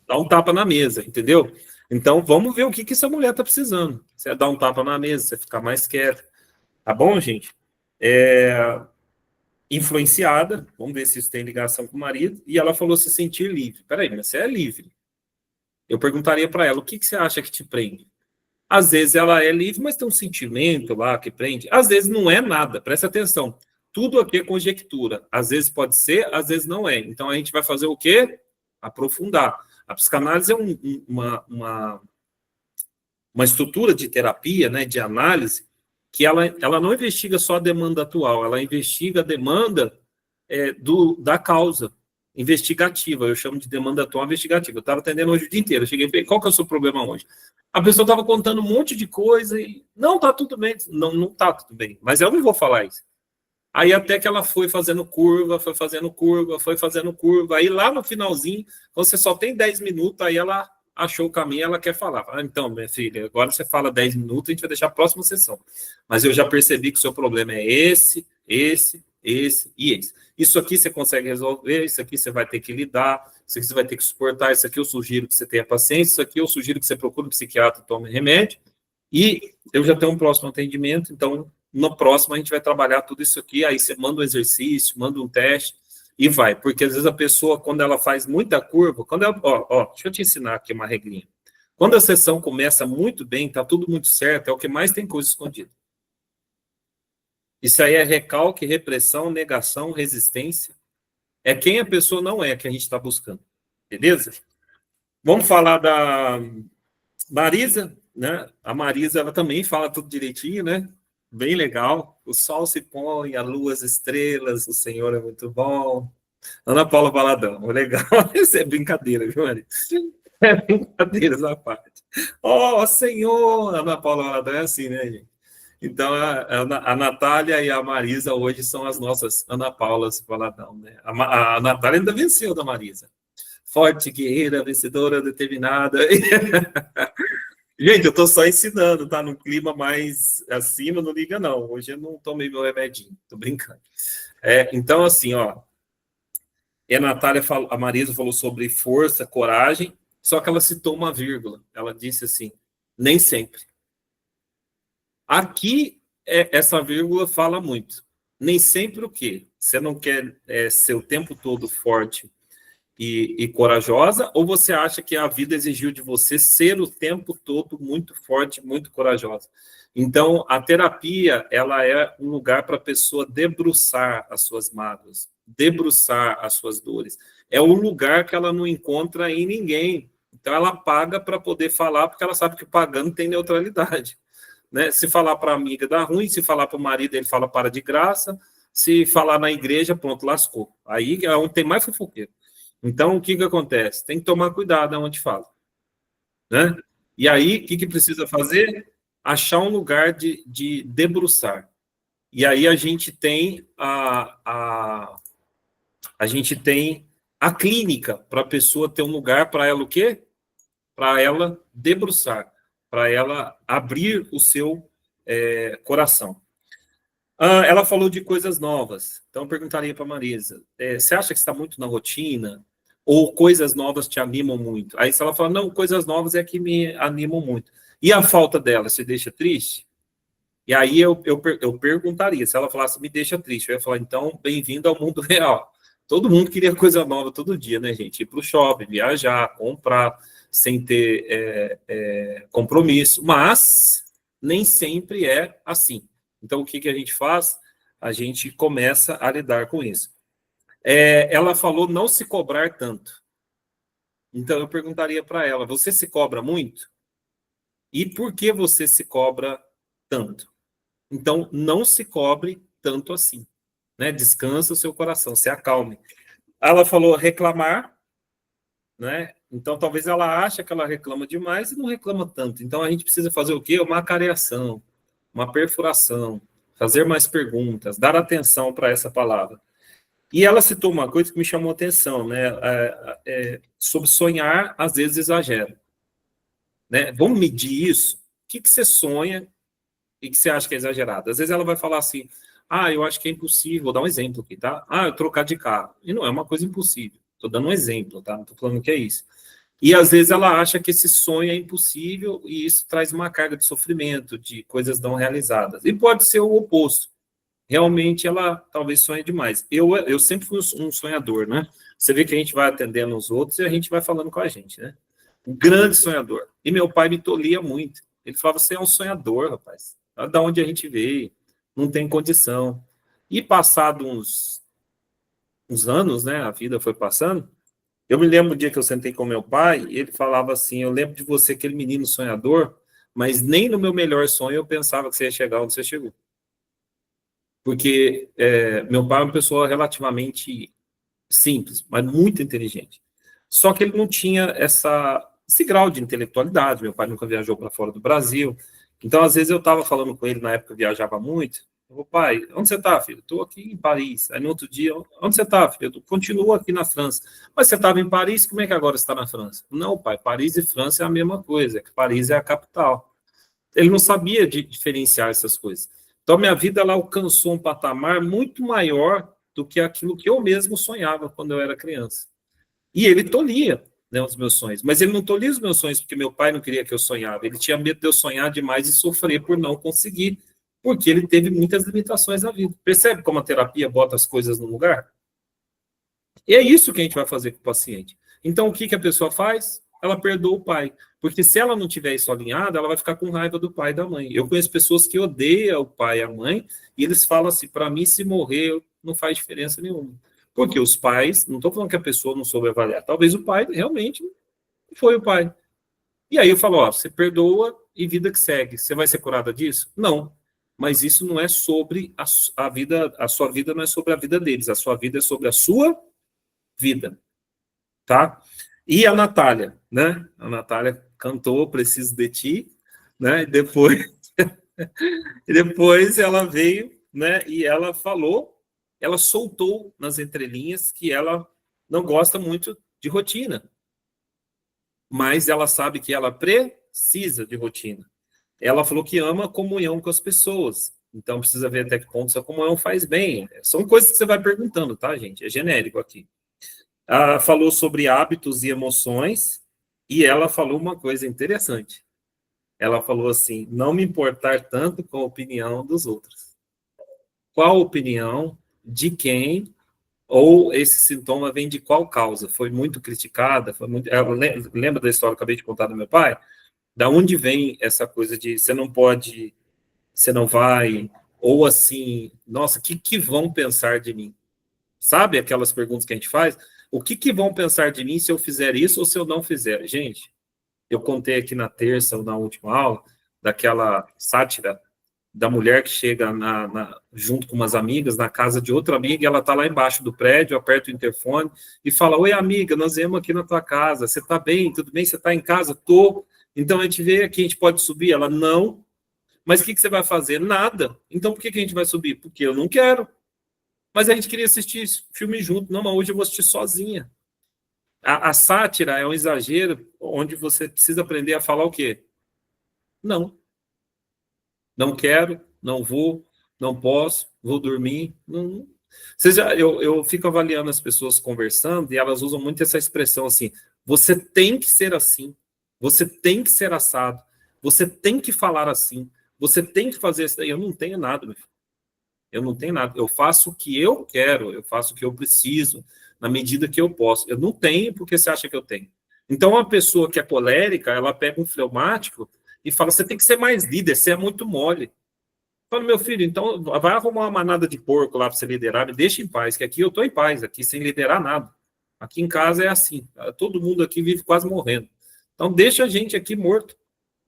dar um tapa na mesa, entendeu? Então, vamos ver o que essa mulher está precisando. Você dar um tapa na mesa, você ficar mais quieto. Tá bom, gente? Influenciada, vamos ver se isso tem ligação com o marido, e ela falou se sentir livre. Peraí, mas você é livre. Eu perguntaria para ela, o que você acha que te prende? Às vezes ela é livre, mas tem um sentimento lá que prende. Às vezes não é nada, presta atenção. Tudo aqui é conjectura. Às vezes pode ser, às vezes não é. Então a gente vai fazer o quê? Aprofundar. A psicanálise é uma estrutura de terapia, né, de análise, que ela não investiga só a demanda atual, ela investiga a demanda da causa investigativa. Eu chamo de demanda atual investigativa. Eu estava atendendo hoje o dia inteiro. Eu cheguei e falei, qual que é o seu problema hoje? A pessoa estava contando um monte de coisa e não está tudo bem. Não está tudo bem, mas eu não vou falar isso. Aí até que ela foi fazendo curva. Aí lá no finalzinho, você só tem 10 minutos, aí ela achou o caminho, ela quer falar. Então, minha filha, agora você fala 10 minutos, a gente vai deixar a próxima sessão. Mas eu já percebi que o seu problema é esse e esse. Isso aqui você consegue resolver, isso aqui você vai ter que lidar, isso aqui você vai ter que suportar, isso aqui eu sugiro que você tenha paciência, isso aqui eu sugiro que você procure um psiquiatra, tome remédio, e eu já tenho um próximo atendimento, então no próximo a gente vai trabalhar tudo isso aqui, aí você manda um exercício, manda um teste, e vai, porque às vezes a pessoa, quando ela faz muita curva, deixa eu te ensinar aqui uma regrinha. Quando a sessão começa muito bem, tá tudo muito certo, é o que mais tem coisa escondida. Isso aí é recalque, repressão, negação, resistência. É quem a pessoa não é que a gente está buscando. Beleza? Vamos falar da Marisa, né? A Marisa, ela também fala tudo direitinho, né? Bem legal. O sol se põe, a lua, as estrelas, o Senhor é muito bom. Ana Paula Valadão, legal. Isso é brincadeira, viu, Marisa? É brincadeira essa parte. Senhor! Ana Paula Valadão é assim, né, gente? Então, a Natália e a Marisa hoje são as nossas Ana Paulas Valadão, né? A Natália ainda venceu da Marisa. forte, guerreira, vencedora, determinada. Gente, eu estou só ensinando, tá? No clima mais acima, não liga não. Hoje eu não tomei meu remedinho, tô brincando. Então, assim, ó, a Marisa falou sobre força, coragem, só que ela citou uma vírgula. Ela disse assim, nem sempre. Aqui, essa vírgula fala muito. Nem sempre o quê? Você não quer ser o tempo todo forte e corajosa, ou você acha que a vida exigiu de você ser o tempo todo muito forte, muito corajosa? Então, a terapia, ela é um lugar para a pessoa debruçar as suas mágoas, debruçar as suas dores. É um lugar que ela não encontra em ninguém. Então, ela paga para poder falar, porque ela sabe que pagando tem neutralidade. Né? Se falar para a amiga dá ruim, se falar para o marido, ele fala para de graça, se falar na igreja, pronto, lascou. Aí é onde tem mais fofoqueiro. Então, o que acontece? Tem que tomar cuidado aonde fala. Né? E aí, o que precisa fazer? Achar um lugar de debruçar. E aí a gente tem a gente tem a clínica para a pessoa ter um lugar para ela o quê? Para ela debruçar, para ela abrir o seu coração. Ela falou de coisas novas. Então, eu perguntaria para a Marisa, você acha que está muito na rotina? Ou coisas novas te animam muito? Aí, se ela fala, não, coisas novas é que me animam muito. E a falta dela, te deixa triste? E aí, eu perguntaria, se ela falasse, me deixa triste, eu ia falar, então, bem-vindo ao mundo real. Todo mundo queria coisa nova todo dia, né, gente? Ir para o shopping, viajar, comprar, sem ter compromisso. Mas, nem sempre é assim. Então, o que a gente faz? A gente começa a lidar com isso. Ela falou não se cobrar tanto. Então, eu perguntaria para ela, você se cobra muito? E por que você se cobra tanto? Então, não se cobre tanto assim. Né? Descansa o seu coração, se acalme. Ela falou reclamar, né? Então, talvez ela ache que ela reclama demais e não reclama tanto. Então, a gente precisa fazer o quê? Uma acareação, uma perfuração, fazer mais perguntas, dar atenção para essa palavra. E ela citou uma coisa que me chamou a atenção, né? Sobre sonhar, às vezes exagera. Né? Vamos medir isso? O que você sonha e que você acha que é exagerado? Às vezes ela vai falar assim, eu acho que é impossível, vou dar um exemplo aqui, tá? Eu trocar de carro. E não é uma coisa impossível. Estou dando um exemplo, tá? Não estou falando que é isso. E às vezes ela acha que esse sonho é impossível e isso traz uma carga de sofrimento, de coisas não realizadas. E pode ser o oposto. Realmente ela talvez sonhe demais. Eu sempre fui um sonhador, né? Você vê que a gente vai atendendo os outros e a gente vai falando com a gente, né? Um grande sonhador. E meu pai me tolia muito. Ele falava, você é um sonhador, rapaz. Da onde a gente veio, não tem condição. E passado uns anos, né? A vida foi passando. Eu me lembro do dia que eu sentei com meu pai, e ele falava assim, eu lembro de você, aquele menino sonhador, mas nem no meu melhor sonho eu pensava que você ia chegar onde você chegou. Porque meu pai é uma pessoa relativamente simples, mas muito inteligente. Só que ele não tinha esse grau de intelectualidade, meu pai nunca viajou para fora do Brasil, então às vezes eu estava falando com ele, na época eu viajava muito, eu, pai, onde você está, filho? Estou aqui em Paris. Aí no outro dia, onde você está, filho? Eu continuo aqui na França. Mas você estava em Paris, como é que agora você está na França? Não, pai, Paris e França é a mesma coisa, que Paris é a capital. Ele não sabia diferenciar essas coisas. Então, minha vida ela alcançou um patamar muito maior do que aquilo que eu mesmo sonhava quando eu era criança. E ele tolia, né, os meus sonhos. Mas ele não tolia os meus sonhos porque meu pai não queria que eu sonhava. Ele tinha medo de eu sonhar demais e sofrer por não conseguir, porque ele teve muitas limitações na vida. Percebe como a terapia bota as coisas no lugar? E é isso que a gente vai fazer com o paciente. Então, o que a pessoa faz? Ela perdoa o pai. Porque se ela não tiver isso alinhado, ela vai ficar com raiva do pai e da mãe. Eu conheço pessoas que odeiam o pai e a mãe, e eles falam assim, para mim, se morrer, não faz diferença nenhuma. Porque os pais, não estou falando que a pessoa não soube avaliar, talvez o pai realmente foi o pai. E aí eu falo, você perdoa e vida que segue. Você vai ser curada disso? Não. Mas isso não é sobre a vida, a sua vida não é sobre a vida deles, a sua vida é sobre a sua vida. Tá? E a Natália, né? A Natália cantou Preciso de Ti, né? E depois ela veio, né? E ela falou, ela soltou nas entrelinhas que ela não gosta muito de rotina. Mas ela sabe que ela precisa de rotina. Ela falou que ama a comunhão com as pessoas. Então, precisa ver até que ponto essa comunhão faz bem. São coisas que você vai perguntando, tá, gente? É genérico aqui. Ela falou sobre hábitos e emoções, e ela falou uma coisa interessante. Ela falou assim, não me importar tanto com a opinião dos outros. Qual opinião, de quem, ou esse sintoma vem de qual causa? Foi muito criticada? Lembra da história que eu acabei de contar do meu pai? Da onde vem essa coisa de você não pode, você não vai, ou assim, nossa, o que vão pensar de mim? Sabe aquelas perguntas que a gente faz? O que vão pensar de mim se eu fizer isso ou se eu não fizer? Gente, eu contei aqui na terça ou na última aula, daquela sátira da mulher que chega junto com umas amigas na casa de outra amiga, e ela está lá embaixo do prédio, aperta o interfone e fala, oi amiga, nós viemos aqui na tua casa, você está bem? Tudo bem? Você está em casa? Tô. Então a gente veio aqui, a gente pode subir? Ela, não. Mas o que você vai fazer? Nada. Então por que a gente vai subir? Porque eu não quero. Mas a gente queria assistir filme junto. Não, mas hoje eu vou assistir sozinha. A sátira é um exagero onde você precisa aprender a falar o quê? Não. Não quero, não vou, não posso, vou dormir. Não. Eu fico avaliando as pessoas conversando e elas usam muito essa expressão assim, você tem que ser assim, você tem que ser assado, você tem que falar assim, você tem que fazer isso. Eu não tenho nada, meu filho. Eu não tenho nada. Eu faço o que eu quero, eu faço o que eu preciso, na medida que eu posso. Eu não tenho porque você acha que eu tenho. Então, uma pessoa que é colérica, ela pega um fleumático e fala, você tem que ser mais líder, você é muito mole. Fala, meu filho, então vai arrumar uma manada de porco lá para você liderar, me deixa em paz, que aqui eu estou em paz, aqui sem liderar nada. Aqui em casa é assim, todo mundo aqui vive quase morrendo. Então, deixa a gente aqui morto,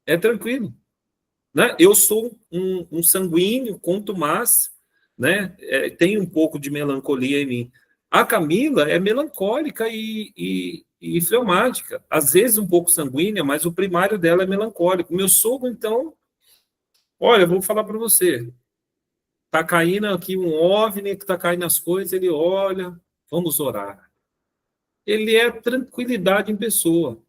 é tranquilo. Né? Eu sou um sanguíneo, contumaz, né? Tem um pouco de melancolia em mim. A Camila é melancólica e fleumática, às vezes um pouco sanguínea, mas o primário dela é melancólico. Meu sogro, então, olha, eu vou falar para você, tá caindo aqui um OVNI, que tá caindo as coisas, ele olha, vamos orar. Ele é tranquilidade em pessoa.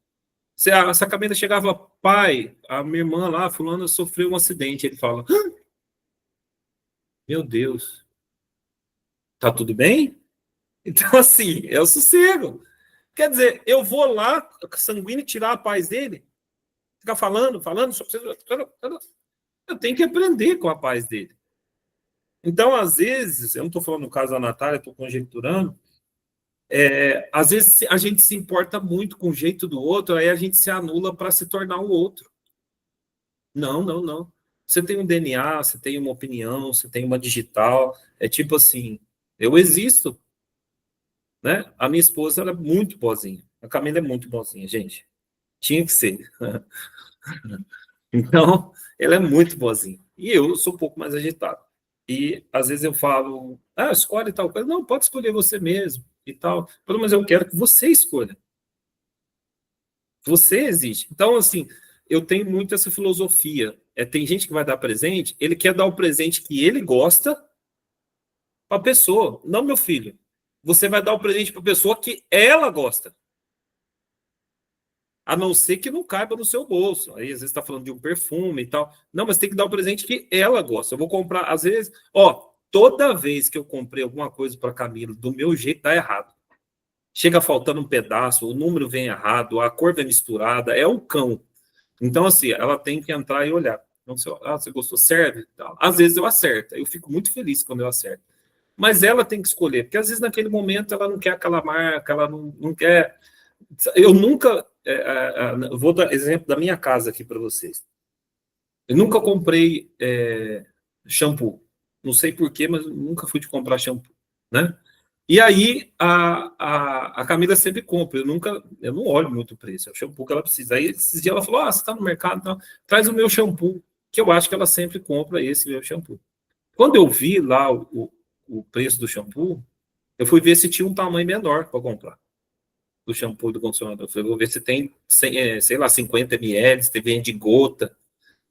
Se a Camila chegava, pai, a minha irmã lá, fulana, sofreu um acidente, ele fala, meu Deus, tá tudo bem? Então, assim, é o sossego. Quer dizer, eu vou lá, sanguíneo, tirar a paz dele, ficar falando, eu tenho que aprender com a paz dele. Então, às vezes, eu não estou falando no caso da Natália, estou conjecturando, às vezes a gente se importa muito com o jeito do outro, aí a gente se anula para se tornar o outro. Não, não, não. Você tem um DNA, você tem uma opinião, você tem uma digital, é tipo assim, eu existo. Né? A minha esposa era muito boazinha. A Camila é muito boazinha, gente. Tinha que ser. Então, ela é muito boazinha. E eu sou um pouco mais agitado. E, às vezes, eu falo, escolhe tal coisa. Não, pode escolher você mesmo e tal. Mas eu quero que você escolha. Você existe. Então, assim, eu tenho muito essa filosofia. Tem gente que vai dar presente, ele quer dar o presente que ele gosta para a pessoa. Não, meu filho. Você vai dar o presente para a pessoa que ela gosta. A não ser que não caiba no seu bolso. Aí, às vezes, está falando de um perfume e tal. Não, mas tem que dar o presente que ela gosta. Eu vou comprar, às vezes... toda vez que eu comprei alguma coisa para a Camila, do meu jeito, dá errado. Chega faltando um pedaço, o número vem errado, a cor vem misturada, é o cão. Então, assim, ela tem que entrar e olhar. Então, você gostou? Serve? Às vezes eu acerto. Eu fico muito feliz quando eu acerto. Mas ela tem que escolher, porque às vezes naquele momento ela não quer aquela marca, ela não quer... Eu nunca... vou dar exemplo da minha casa aqui para vocês. Eu nunca comprei shampoo. Não sei porquê, mas nunca fui de comprar shampoo. Né? E aí a Camila sempre compra. Eu não olho muito o preço, é o shampoo que ela precisa. Aí esses dias ela falou, você está no mercado, então, traz o meu shampoo, que eu acho que ela sempre compra esse meu shampoo. Quando eu vi lá o preço do shampoo, eu fui ver se tinha um tamanho menor para comprar do shampoo do condicionador. Eu falei, vou ver se tem, sei lá, 50 ml, se vende gota,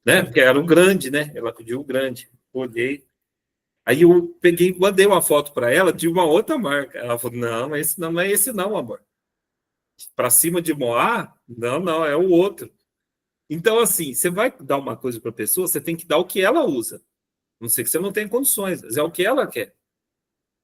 né? Porque era o grande, né? Ela pediu o grande. Olhei. Aí eu mandei uma foto para ela de uma outra marca. Ela falou, não, esse não é esse não, amor. para cima de Moá, não, é o outro. Então, assim, você vai dar uma coisa para a pessoa, você tem que dar o que ela usa. Não sei que você não tem condições, mas é o que ela quer.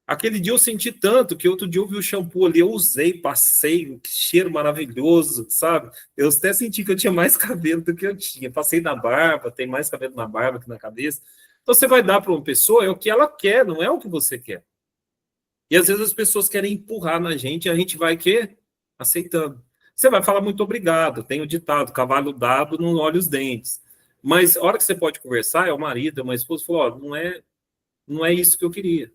Aquele dia eu senti tanto que outro dia eu vi o shampoo ali, eu usei, passei, que cheiro maravilhoso, sabe? Eu até senti que eu tinha mais cabelo do que eu tinha. Passei na barba, tem mais cabelo na barba que na cabeça. Então você vai dar para uma pessoa é o que ela quer, não é o que você quer. E às vezes as pessoas querem empurrar na gente e a gente vai quê? Aceitando. Você vai falar muito obrigado, tem o ditado, cavalo dado não olha os dentes. Mas a hora que você pode conversar, é o marido, é uma esposa, falou, ó, não é isso que eu queria.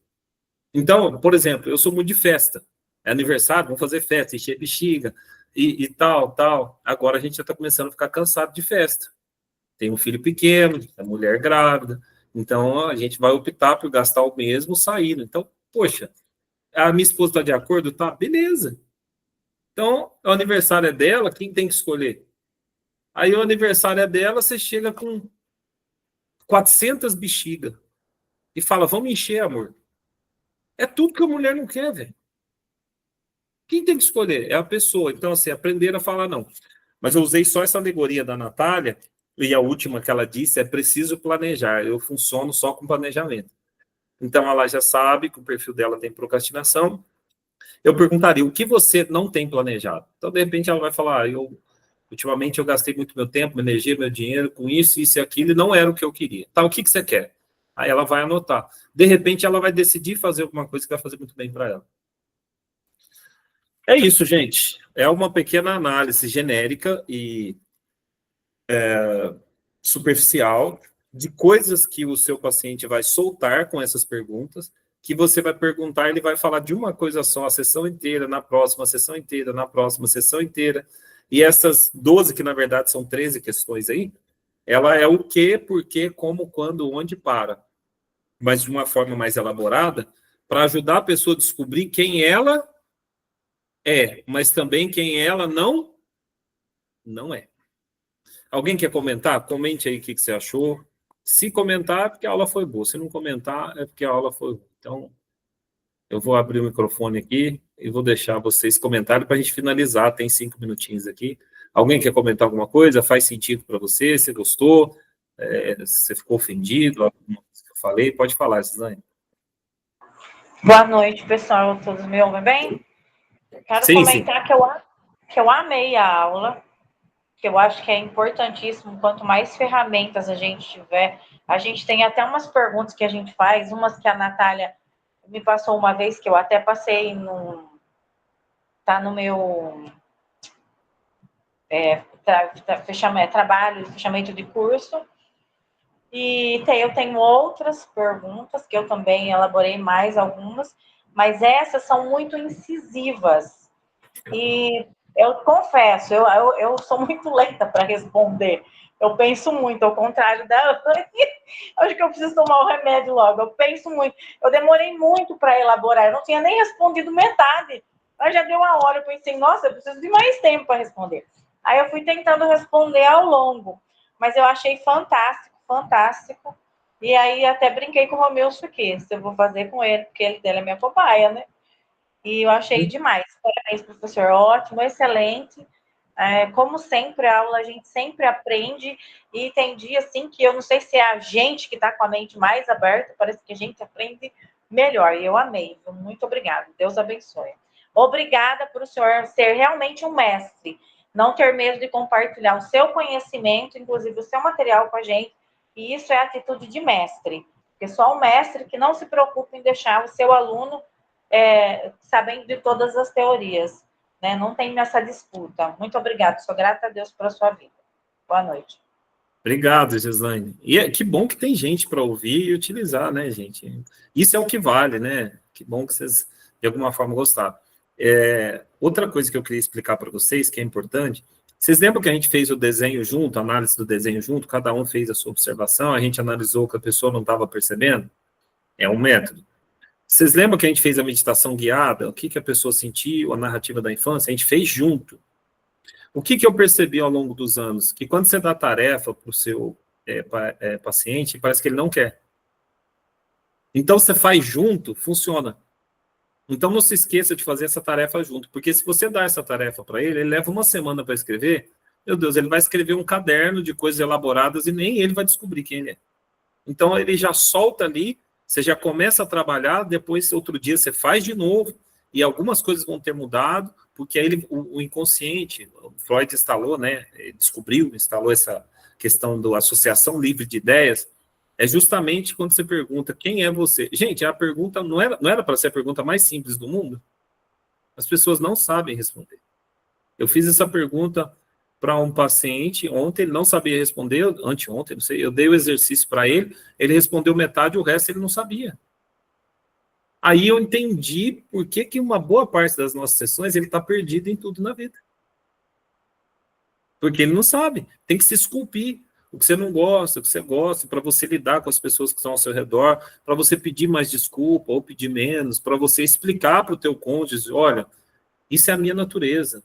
Então, por exemplo, eu sou muito de festa. É aniversário, vamos fazer festa, encher bexiga e tal. Agora a gente já está começando a ficar cansado de festa. Tem um filho pequeno, a mulher grávida. Então, a gente vai optar por gastar o mesmo saindo. Então, poxa, a minha esposa está de acordo? Tá, beleza. Então, o aniversário é dela, quem tem que escolher? Aí o aniversário é dela, você chega com 400 bexigas e fala, vamos encher, amor. É tudo que a mulher não quer, velho. Quem tem que escolher? É a pessoa. Então, assim, aprender a falar não. Mas eu usei só essa alegoria da Natália, e a última que ela disse é preciso planejar. Eu funciono só com planejamento. Então, ela já sabe que o perfil dela tem procrastinação. Eu perguntaria, o que você não tem planejado? Então, de repente, ela vai falar, ultimamente eu gastei muito meu tempo, minha energia, meu dinheiro com isso e aquilo, e não era o que eu queria. Tá, o que você quer? Aí ela vai anotar. De repente, ela vai decidir fazer alguma coisa que vai fazer muito bem para ela. É isso, gente. É uma pequena análise genérica e superficial de coisas que o seu paciente vai soltar com essas perguntas, que você vai perguntar, ele vai falar de uma coisa só, a sessão inteira, na próxima sessão inteira, na próxima sessão inteira. E essas 12, que na verdade são 13 questões aí, ela é o que, por quê, como, quando, onde, para. Mas de uma forma mais elaborada, para ajudar a pessoa a descobrir quem ela é, mas também quem ela não é. Alguém quer comentar? Comente aí o que você achou. Se comentar, é porque a aula foi boa. Se não comentar, é porque a aula foi boa. Então, eu vou abrir o microfone aqui e vou deixar vocês comentarem para a gente finalizar. Tem 5 minutinhos aqui. Alguém quer comentar alguma coisa? Faz sentido para você? Você gostou? Você ficou ofendido? Alguma coisa que eu falei? Pode falar, Cisane. Boa noite, pessoal. Todos me ouvem bem? Quero comentar que eu amei a aula, que eu acho que é importantíssimo. Quanto mais ferramentas a gente tiver, a gente tem até umas perguntas que a gente faz, umas que a Natália me passou uma vez, que eu até passei tá no meu trabalho, fechamento de curso. E eu tenho outras perguntas, que eu também elaborei mais algumas, mas essas são muito incisivas. E eu confesso, eu sou muito lenta para responder. Eu penso muito, ao contrário da Anne. Acho que eu preciso tomar o remédio logo. Eu penso muito. Eu demorei muito para elaborar. Eu não tinha nem respondido metade. Mas já deu uma hora. Eu pensei, nossa, eu preciso de mais tempo para responder. Aí eu fui tentando responder ao longo. Mas eu achei fantástico. E aí até brinquei com o Romeu Suquê. Se eu vou fazer com ele, porque ele dele é minha cobaia, né? E eu achei demais. Parabéns, professor. Ótimo, excelente. Como sempre, a aula a gente sempre aprende. E tem dia, assim, que eu não sei se é a gente que está com a mente mais aberta, parece que a gente aprende melhor. E eu amei. Muito obrigada. Deus abençoe. Obrigada por o senhor ser realmente um mestre. Não ter medo de compartilhar o seu conhecimento, inclusive o seu material com a gente. E isso é atitude de mestre. Porque só um mestre que não se preocupa em deixar o seu aluno sabendo de todas as teorias, né? Não tem essa disputa. Muito obrigada, sou grata a Deus pela sua vida. Boa noite. Obrigado, Gislaine. E que bom que tem gente para ouvir e utilizar, né, gente? Isso é o que vale, né? Que bom que vocês, de alguma forma, gostaram. Outra coisa que eu queria explicar para vocês, que é importante, vocês lembram que a gente fez o desenho junto, a análise do desenho junto, cada um fez a sua observação, a gente analisou o que a pessoa não estava percebendo? É um método. Vocês lembram que a gente fez a meditação guiada? O que a pessoa sentiu, a narrativa da infância? A gente fez junto. O que eu percebi ao longo dos anos? Que quando você dá tarefa para o seu paciente, parece que ele não quer. Então, você faz junto, funciona. Então, não se esqueça de fazer essa tarefa junto, porque se você dá essa tarefa para ele leva uma semana para escrever, meu Deus, ele vai escrever um caderno de coisas elaboradas e nem ele vai descobrir quem ele é. Então, ele já solta ali, você já começa a trabalhar, depois, outro dia, você faz de novo, e algumas coisas vão ter mudado, porque aí o inconsciente, o Freud instalou, né, instalou essa questão da associação livre de ideias, é justamente quando você pergunta quem é você. Gente, a pergunta não era para ser a pergunta mais simples do mundo. As pessoas não sabem responder. Eu fiz essa pergunta para um paciente ontem, ele não sabia responder, anteontem, não sei, eu dei o exercício para ele respondeu metade, o resto ele não sabia. Aí eu entendi por que uma boa parte das nossas sessões ele está perdido em tudo na vida. Porque ele não sabe, tem que se esculpir. O que você não gosta, o que você gosta, para você lidar com as pessoas que estão ao seu redor, para você pedir mais desculpa ou pedir menos, para você explicar para o teu cônjuge, olha, isso é a minha natureza.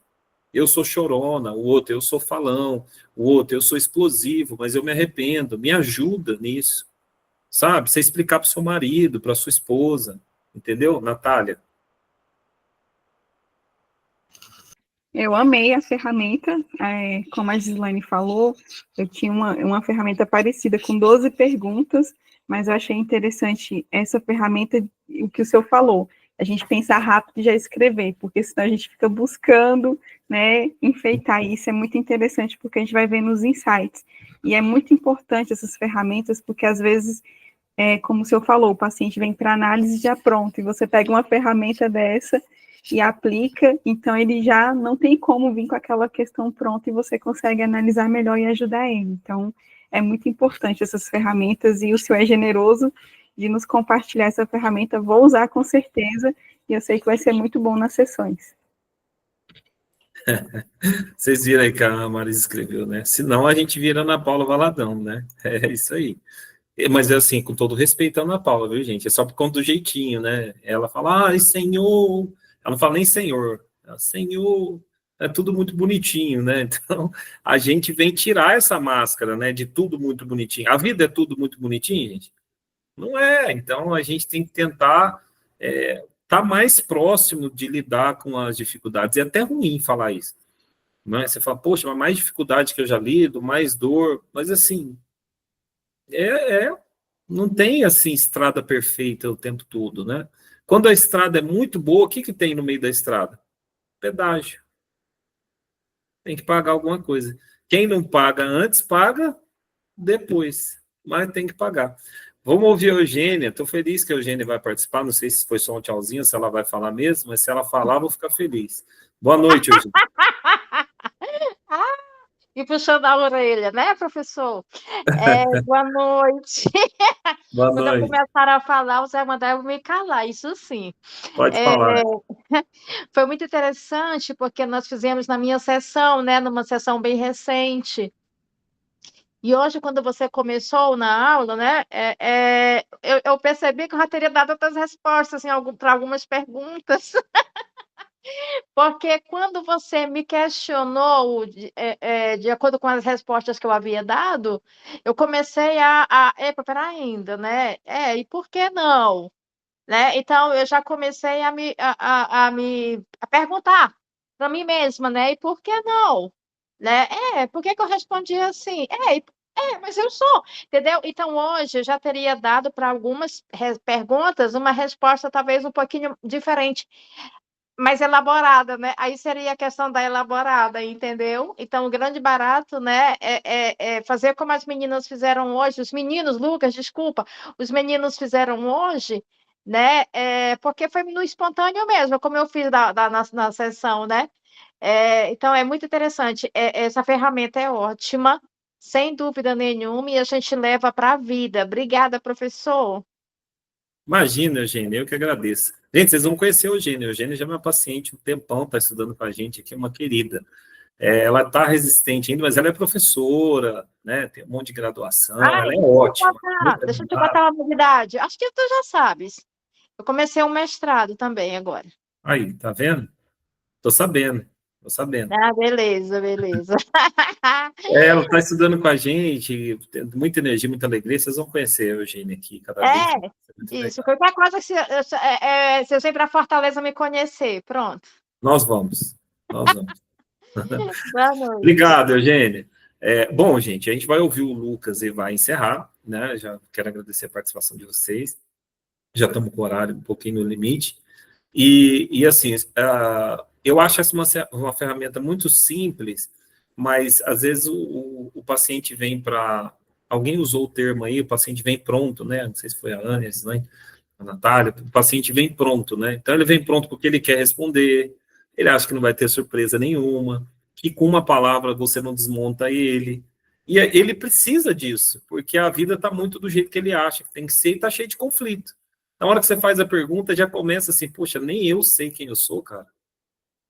Eu sou chorona, o outro, eu sou falão, o outro, eu sou explosivo, mas eu me arrependo, me ajuda nisso. Sabe? Você explicar para o seu marido, para a sua esposa, entendeu, Natália? Eu amei a ferramenta, como a Gislaine falou, eu tinha uma ferramenta parecida com 12 perguntas, mas eu achei interessante essa ferramenta, o que o senhor falou, a gente pensar rápido e já escrever, porque senão a gente fica buscando, né, enfeitar isso, é muito interessante, porque a gente vai vendo os insights, e é muito importante essas ferramentas, porque às vezes, como o senhor falou, o paciente vem para análise já pronto, e você pega uma ferramenta dessa, e aplica, então ele já não tem como vir com aquela questão pronta e você consegue analisar melhor e ajudar ele. Então, é muito importante essas ferramentas e o senhor é generoso de nos compartilhar essa ferramenta. Vou usar com certeza e eu sei que vai ser muito bom nas sessões. Vocês viram aí que a Marisa escreveu, né? Senão a gente vira Ana Paula Valadão, né? É isso aí. Mas é assim, com todo respeito a Ana Paula, viu, gente? É só por conta do jeitinho, né? Ela fala, ai, Senhor... Ela não fala nem Senhor, Senhor, é tudo muito bonitinho, né? Então, a gente vem tirar essa máscara, né, de tudo muito bonitinho. A vida é tudo muito bonitinho, gente? Não é. Então, a gente tem que tentar estar mais próximo de lidar com as dificuldades. É até ruim falar isso, né? Você fala, poxa, mas mais dificuldade que eu já lido, mais dor, mas assim, não tem, assim, estrada perfeita o tempo todo, né? Quando a estrada é muito boa, o que tem no meio da estrada? Pedágio. Tem que pagar alguma coisa. Quem não paga antes, paga depois. Mas tem que pagar. Vamos ouvir a Eugênia. Estou feliz que a Eugênia vai participar. Não sei se foi só um tchauzinho, se ela vai falar mesmo, mas se ela falar, vou ficar feliz. Boa noite, Eugênia. E puxando a orelha, né, professor? Boa noite. Boa Quando eu noite. começar a falar, o Zé mandar eu me calar, isso sim. Pode falar. Foi muito interessante, porque nós fizemos na minha sessão, né, numa sessão bem recente. E hoje, quando você começou na aula, né, eu percebi que eu já teria dado outras respostas para algumas perguntas. Porque quando você me questionou, de acordo com as respostas que eu havia dado, eu comecei epa, pera ainda, né? E por que não? Né? Então, eu já comecei a perguntar para mim mesma, né? E por que não? Né? Por que eu respondi assim? Mas eu sou, entendeu? Então, hoje, eu já teria dado para algumas perguntas uma resposta talvez um pouquinho diferente, mais elaborada, né? Aí seria a questão da elaborada, entendeu? Então, o grande barato, né, é fazer como as meninas fizeram hoje, os meninos, Lucas, desculpa, os meninos fizeram hoje, né, porque foi no espontâneo mesmo, como eu fiz na sessão, né? Então, é muito interessante, essa ferramenta é ótima, sem dúvida nenhuma, e a gente leva para a vida. Obrigada, professor. Imagina, Eugênia, eu que agradeço. Gente, vocês vão conhecer a Eugênia. A Eugênia já é minha paciente um tempão, está estudando com a gente aqui, é uma querida. Ela está resistente ainda, mas ela é professora, né? Tem um monte de graduação, ela é ótima. Deixa eu te contar uma novidade. Acho que tu já sabes. Eu comecei um mestrado também agora. Aí, tá vendo? Tô sabendo. Beleza. Ela está estudando com a gente, tem muita energia, muita alegria. Vocês vão conhecer a Eugênia aqui cada vez. Isso, qualquer coisa, se eu para Fortaleza me conhecer, pronto. Nós vamos. Boa noite. Obrigado, Eugênia. Bom, gente, a gente vai ouvir o Lucas e vai encerrar, né? Já quero agradecer a participação de vocês. Já estamos com o horário um pouquinho no limite. E assim, eu acho essa uma ferramenta muito simples, mas às vezes o paciente vem para... Alguém usou o termo aí, o paciente vem pronto, né? Não sei se foi a Ana, a Natália, o paciente vem pronto, né? Então ele vem pronto porque ele quer responder, ele acha que não vai ter surpresa nenhuma, que com uma palavra você não desmonta ele. E ele precisa disso, porque a vida está muito do jeito que ele acha que tem que ser e está cheio de conflito. Na hora que você faz a pergunta, já começa assim, poxa, nem eu sei quem eu sou, cara.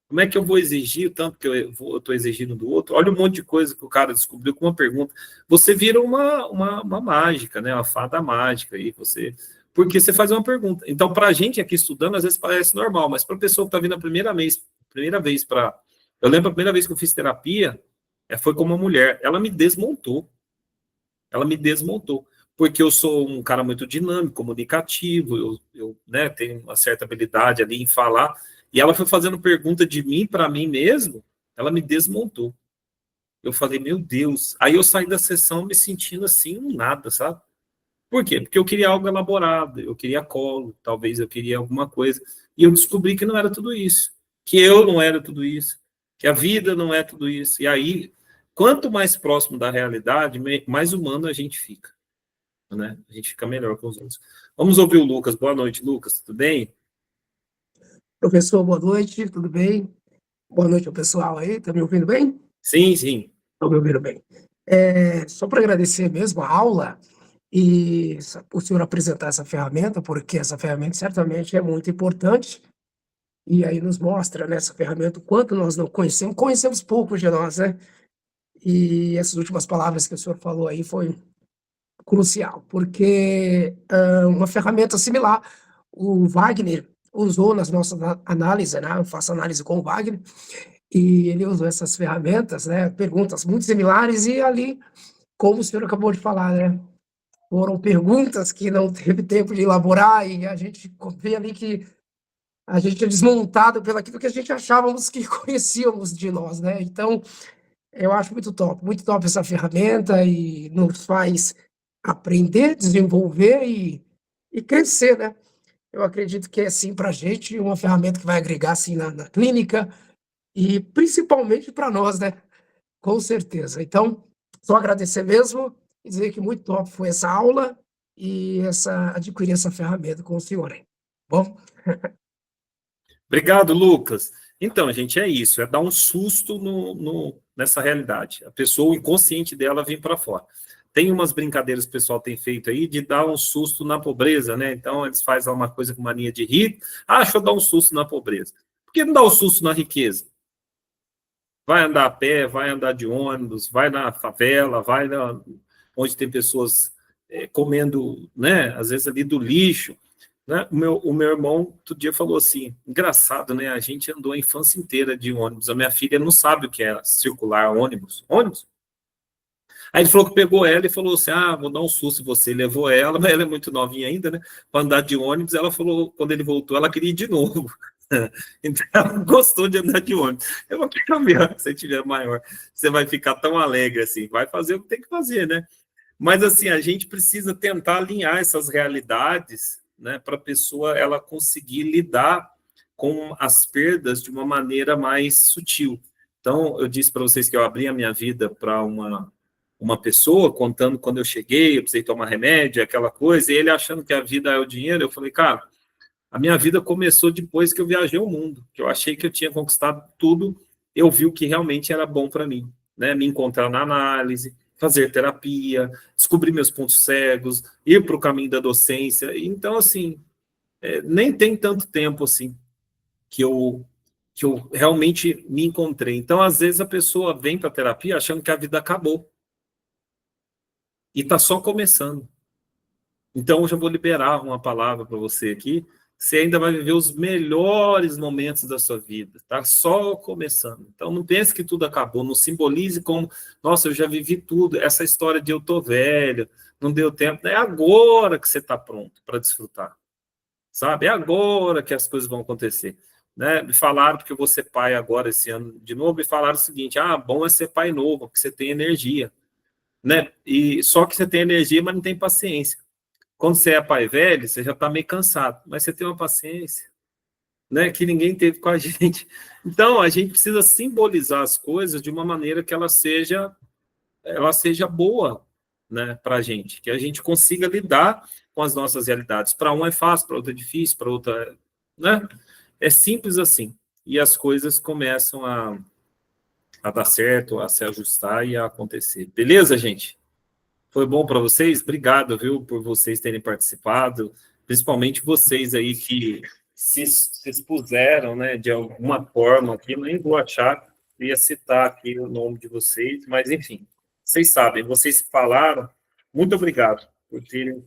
Como é que eu vou exigir o tanto que eu estou exigindo do outro? Olha um monte de coisa que o cara descobriu com uma pergunta. Você vira uma mágica, né? Uma fada mágica aí, porque você faz uma pergunta. Então, para a gente aqui estudando, às vezes parece normal, mas para a pessoa que está vindo a primeira vez para... Eu lembro a primeira vez que eu fiz terapia, foi com uma mulher. Ela me desmontou. Porque eu sou um cara muito dinâmico, comunicativo, eu né, tenho uma certa habilidade ali em falar, e ela foi fazendo pergunta de mim para mim mesmo, ela me desmontou. Eu falei, meu Deus. Aí eu saí da sessão me sentindo assim, um nada, sabe? Por quê? Porque eu queria algo elaborado, eu queria colo, talvez eu queria alguma coisa, e eu descobri que não era tudo isso, que eu não era tudo isso, que a vida não é tudo isso. E aí, quanto mais próximo da realidade, mais humano a gente fica. Né? A gente fica melhor com os outros. Vamos ouvir o Lucas. Boa noite, Lucas. Tudo bem? Professor, boa noite. Tudo bem? Boa noite ao pessoal aí. Tá me ouvindo bem? Sim. Estão me ouvindo bem. Só para agradecer mesmo a aula e o senhor apresentar essa ferramenta, porque essa ferramenta certamente é muito importante. E aí nos mostra nessa ferramenta o quanto nós não conhecemos pouco de nós, né? E essas últimas palavras que o senhor falou aí foi crucial, porque uma ferramenta similar, o Wagner usou nas nossas análises, né? Eu faço análise com o Wagner, e ele usou essas ferramentas, né? Perguntas muito similares, e ali, como o senhor acabou de falar, né? Foram perguntas que não teve tempo de elaborar, e a gente vê ali que a gente é desmontado pelo aquilo que a gente achávamos que conhecíamos de nós, né? Então, eu acho muito top essa ferramenta, e nos faz aprender, desenvolver e crescer, né? Eu acredito que é, sim, para a gente, uma ferramenta que vai agregar, assim, na clínica, e principalmente para nós, né? Com certeza. Então, só agradecer mesmo e dizer que muito top foi essa aula e adquirir essa ferramenta com o senhor, hein? Bom? Obrigado, Lucas. Então, gente, é isso, é dar um susto nessa realidade. A pessoa, o inconsciente dela vem para fora. Tem umas brincadeiras que o pessoal tem feito aí de dar um susto na pobreza, né? Então, eles fazem uma coisa com mania de rir. Deixa eu dar um susto na pobreza. Por que não dar um susto na riqueza? Vai andar a pé, vai andar de ônibus, vai na favela, onde tem pessoas comendo, né? Às vezes ali do lixo. Né? O meu irmão, outro dia, falou assim, engraçado, né? A gente andou a infância inteira de ônibus. A minha filha não sabe o que é circular ônibus. Aí ele falou que pegou ela e falou assim, vou dar um susto em você. Levou ela, mas ela é muito novinha ainda, né? Para andar de ônibus, ela falou, quando ele voltou, ela queria ir de novo. Então, ela gostou de andar de ônibus. Eu vou ficar melhor, se você tiver maior. Você vai ficar tão alegre assim. Vai fazer o que tem que fazer, né? Mas, assim, a gente precisa tentar alinhar essas realidades, né, para a pessoa ela conseguir lidar com as perdas de uma maneira mais sutil. Então, eu disse para vocês que eu abri a minha vida para uma pessoa, contando quando eu cheguei, eu precisei tomar remédio, aquela coisa, e ele achando que a vida é o dinheiro. Eu falei, cara, a minha vida começou depois que eu viajei o mundo, que eu achei que eu tinha conquistado tudo, eu vi o que realmente era bom para mim, né, me encontrar na análise, fazer terapia, descobrir meus pontos cegos, ir para o caminho da docência. Então, assim, nem tem tanto tempo assim que eu realmente me encontrei. Então, às vezes, a pessoa vem para a terapia achando que a vida acabou. E está só começando. Então, eu já vou liberar uma palavra para você aqui, você ainda vai viver os melhores momentos da sua vida, tá só começando. Então, não pense que tudo acabou, não simbolize como, nossa, eu já vivi tudo, essa história de eu tô velho, não deu tempo, é agora que você está pronto para desfrutar, sabe? É agora que as coisas vão acontecer, né? Me falaram, porque eu vou ser pai agora esse ano de novo, me falaram o seguinte, bom é ser pai novo, porque você tem energia, né? E só que você tem energia, mas não tem paciência. Quando você é pai velho, você já está meio cansado, mas você tem uma paciência, né, que ninguém teve com a gente. Então, a gente precisa simbolizar as coisas de uma maneira que ela seja boa, né, para a gente, que a gente consiga lidar com as nossas realidades. Para um é fácil, para outro é difícil, para outra, né? É simples assim. E as coisas começam a dar certo, a se ajustar e a acontecer. Beleza, gente? Foi bom para vocês? Obrigado, viu, por vocês terem participado, principalmente vocês aí que se expuseram, né, de alguma forma aqui, nem vou achar, ia citar aqui o nome de vocês, mas enfim, vocês sabem, vocês falaram, muito obrigado por terem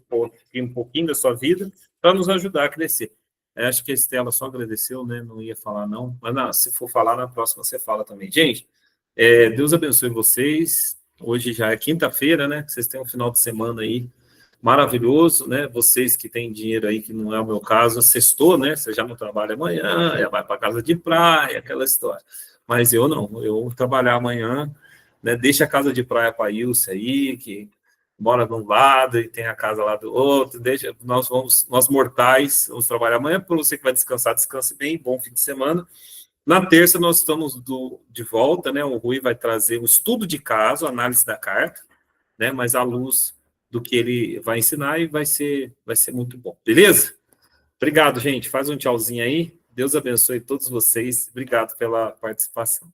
um pouquinho da sua vida para nos ajudar a crescer. Acho que a Estela só agradeceu, né, não ia falar não, mas não, se for falar na próxima você fala também. Gente, Deus abençoe vocês. Hoje já é quinta-feira, né? Vocês têm um final de semana aí maravilhoso, né? Vocês que têm dinheiro aí, que não é o meu caso, sextou, né? Você já não trabalha amanhã, já vai para casa de praia, aquela história. Mas eu não, eu vou trabalhar amanhã, né? Deixa a casa de praia para a Ilse aí, que mora de um lado e tem a casa lá do outro. Deixa, nós mortais, vamos trabalhar amanhã. Para você que vai descansar, descanse bem, bom fim de semana. Na terça, nós estamos de volta, né? O Rui vai trazer um estudo de caso, análise da carta, né? Mas à luz do que ele vai ensinar e vai ser muito bom. Beleza? Obrigado, gente. Faz um tchauzinho aí. Deus abençoe todos vocês. Obrigado pela participação.